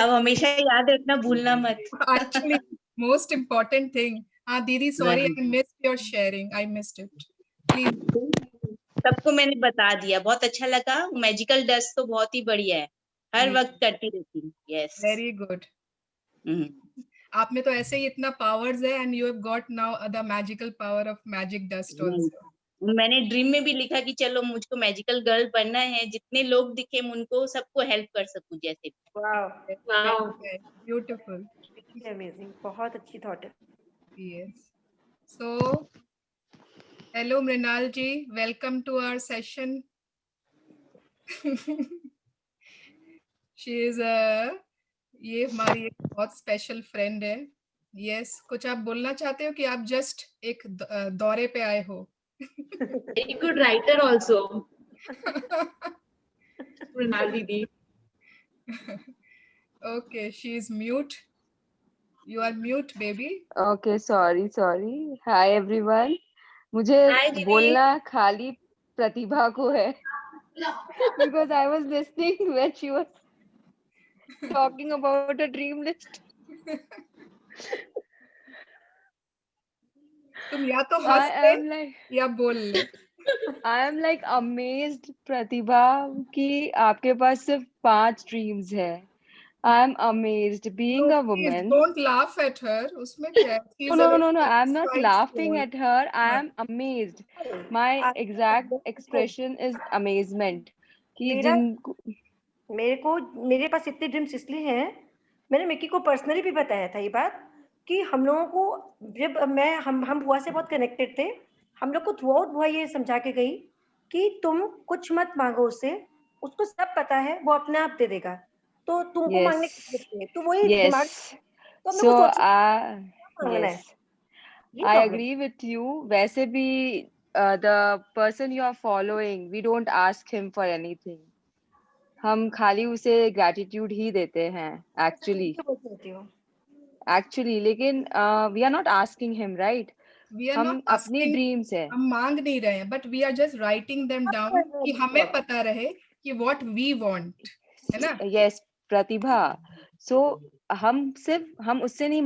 अब हमेशा याद रखना, भूलना मत. Actually, most important thing. हाँ दीदी, sorry, I missed your sharing. I missed it. Please. सबको मैंने बता दिया. बहुत अच्छा लगा. मैजिकल डस्ट तो बहुत ही बढ़िया है, हर वक्त करती रहती हूँ. Yes, Very good. आप में तो ऐसे ही इतना पावर्स है and you have got now the magical power of magic dust also. मैंने ड्रीम में भी लिखा कि चलो मुझको मैजिकल गर्ल बनना है, जितने लोग दिखे उनको सबको हेल्प कर सकूं जैसे. Wow, Beautiful. अमेजिंग, बहुत अच्छी थॉट है. Yes. So, hello Mrinal ji, welcome to our session. She is ये हमारी एक बहुत स्पेशल फ्रेंड है. यस, कुछ आप बोलना चाहते हो कि आप जस्ट एक दौरे पे आए हो? Very good writer also. Mrinal Didi. Okay, she is mute. You are mute, baby. Okay, sorry. Hi everyone. मुझे Hi, दीदी. बोलना खाली प्रतिभा को है. Because I was listening when she was talking about a dream list. तुम या तो हंस I ले am like या बोल ले. I am like amazed प्रतिभा कि आपके पास सिर्फ 5 dreams है. I am amazed being No, a please woman. don't laugh at her. उसमें क्या है? She is a No. very I am not satisfied laughing soul. at her. I हाँ. am amazed. My exact expression is amazement. कि मेरा जिनको मेरे पास इतने dreams इसलिए हैं, मैंने मिक्की को पर्सनली भी बताया था ये बात, कि हम लोगों को जब हम बुआ से बहुत कनेक्टेड थे, हम लोग को थ्रू बुआ ये समझा के गई कि तुम कुछ मत मांगो उससे, उसको सब पता है, वो अपने आप दे देगा, तो तुमको मांगने की yes जरूरत नहीं है. तो वही दिमाग, yes तो हम लोग को so सोचना मांगना है. yes ये I problem. agree with you. वैसे भी the person you are following, we don't ask him for anything. हम खाली उसे gratitude ही देते हैं actually लेकिन we are not asking him, right? We are हम not अपनी asking, dreams है. हम मांग नहीं रहे हैं, but we are just writing them down कि हमें पता रहे कि what we want, है ना? Yes, प्रतिभा. So हम उससे नहीं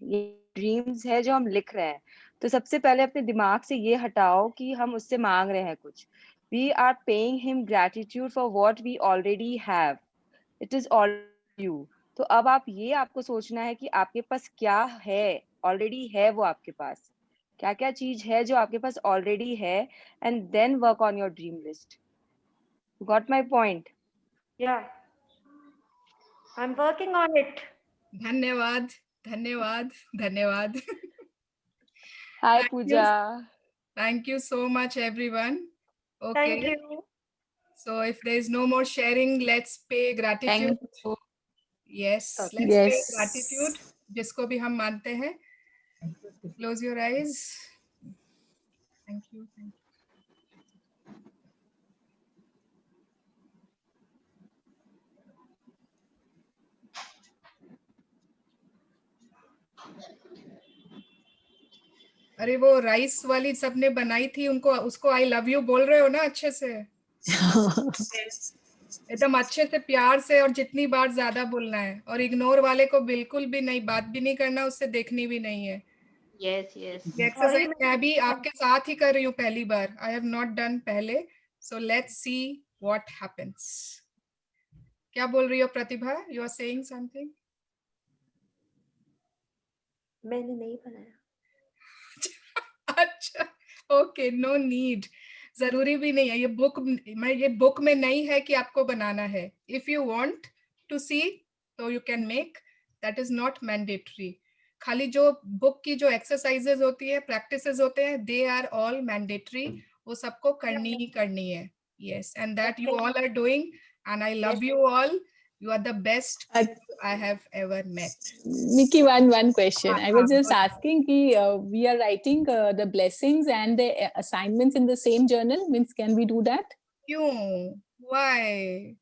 ये ड्रीम्स है जो हम लिख रहे हैं, तो सबसे पहले अपने दिमाग से ये हटाओ कि हम उससे मांग रहे हैं कुछ. We are paying him gratitude for what we already have. It is all you. तो अब आपको सोचना है कि आपके पास क्या है, ऑलरेडी है वो आपके पास, क्या क्या चीज है जो आपके पास ऑलरेडी है, and then work on your dream list. Got my point? Yeah, I'm working on it. धन्यवाद, धन्यवाद, धन्यवाद. Hi Thank Pooja. Thank you so much, everyone. Okay. Thank you. So if there is no more sharing, let's pay gratitude. Thank you. Yes, Okay. let's pay Yes. gratitude. जिसको भी हम मानते हैं. Close your eyes. Thank you. Thank you. अरे वो rice वाली सबने बनाई थी, उनको उसको आई लव यू बोल रहे हो ना अच्छे से? एकदम अच्छे से, प्यार से, और जितनी बार ज्यादा बोलना है. और इग्नोर वाले को बिल्कुल भी नहीं, बात भी नहीं करना, उससे देखनी भी नहीं है. Yes, yes. ये एक्सरसाइज मैं भी आपके साथ ही कर रही हूँ पहली बार. आई हैव नॉट डन पहले. So let's see what happens. क्या बोल रही हो Pratibha? You are saying something. मैंने नहीं बनाया. अच्छा, ओके, नो नीड. जरूरी भी नहीं है. ये बुक में नहीं है कि आपको बनाना है. इफ यू वांट टू सी तो you can make. That is not mandatory. खाली जो बुक की जो एक्सरसाइजेज होती है, प्रैक्टिसेस होते हैं, दे आर ऑल मैंडेटरी. वो सबको करनी ही करनी है. Yes, and that you all are doing, and I love you all. You are the best I have ever met. Nikki, one question. I was just asking ki we are writing the blessings and the assignments in the same journal. Means can we do that? क्यों? Why?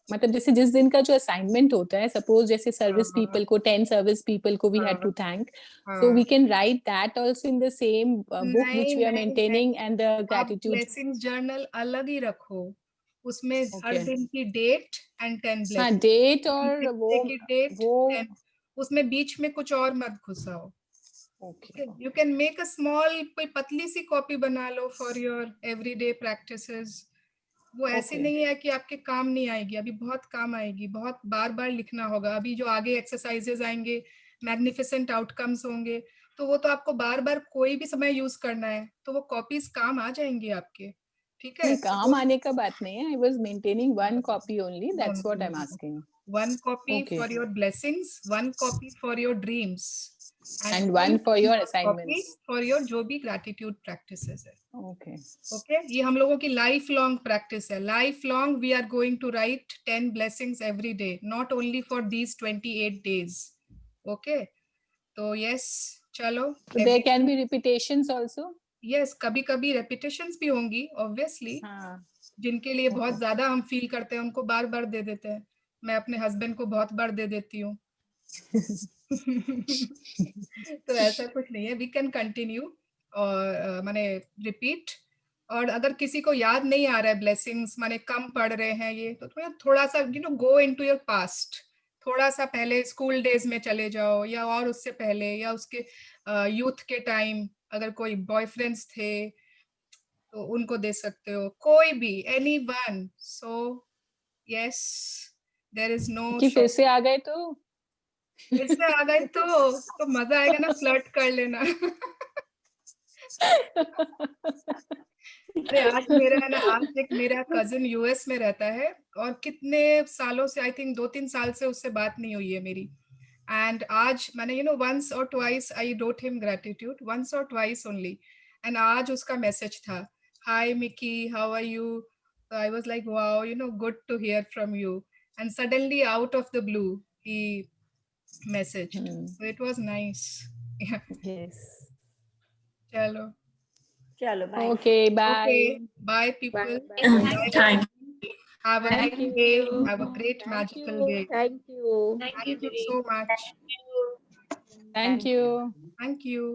मतलब जैसे जिस दिन का जो assignment होता है, suppose जैसे सर्विस पीपल को 10 सर्विस पीपल को we had to thank, so we can write that also in the same book which we are maintaining and the gratitude. Blessings journal अलग ही रखो. उसमें हर दिन की डेट एंड 10 ब्लेसिंग्स. हाँ, date और वो उसमें बीच में कुछ और मत घुसाओ. Okay. You can make a small, कोई पतली सी कॉपी बना लो for your everyday practices. वो ऐसी नहीं है कि आपके काम नहीं आएगी. अभी बहुत काम आएगी. बहुत बार बार लिखना होगा. अभी जो आगे एक्सरसाइजेज आएंगे, मैग्निफिसेंट आउटकम्स होंगे, तो वो तो आपको बार बार कोई भी समय यूज करना है, तो वो कॉपीज काम आ जाएंगी आपके. ठीक है, काम आने का बात नहीं है. I was maintaining one copy only. That's what I'm asking. One copy for your blessings, one copy for your dreams, and one for your assignments. For your जो भी gratitude practices है. Okay. Okay. ये हम लोगों की life long practice है. Life long we are going to write 10 blessings every day, not only for these 28 days. Okay. तो yes, चलो. So there can be repetitions also. Yes, कभी कभी repetitions भी होंगी, obviously. जिनके लिए बहुत ज्यादा हम फील करते हैं, उनको बार बार दे देते हैं. मैं अपने हस्बैंड को बहुत बार दे देती हूँ. तो ऐसा कुछ नहीं है. We can continue और माने रिपीट. और अगर किसी को याद नहीं आ रहा है ब्लेसिंग्स, माने कम पढ़ रहे हैं ये, तो थोड़ा सा गो इनटू योर पास्ट. थोड़ा सा पहले स्कूल डेज में चले जाओ, या और उससे पहले, या उसके यूथ के टाइम अगर कोई बॉयफ्रेंड्स थे तो उनको दे सकते हो. कोई भी, anyone. So yes, there is no. फिर से आ गए तो मजा आएगा ना. फ्लर्ट कर लेना. अरे आज मेरा कजिन यूएस में रहता है, और कितने सालों से, आई थिंक 2-3 साल से उससे बात नहीं हुई है मेरी. एंड आज मैंने once or twice I wrote him gratitude, once or twice only. And आज उसका मैसेज था, hi Mickey, how are you? So I was like, wow, good to hear from you. And suddenly out of the blue he messaged. So it was nice. Yeah. Yes. Chalo, bye. Okay, bye. Okay, bye people. Bye. Have a great day. Have a great magical day. Thank you. Thank you so much. Thank you. Thank you.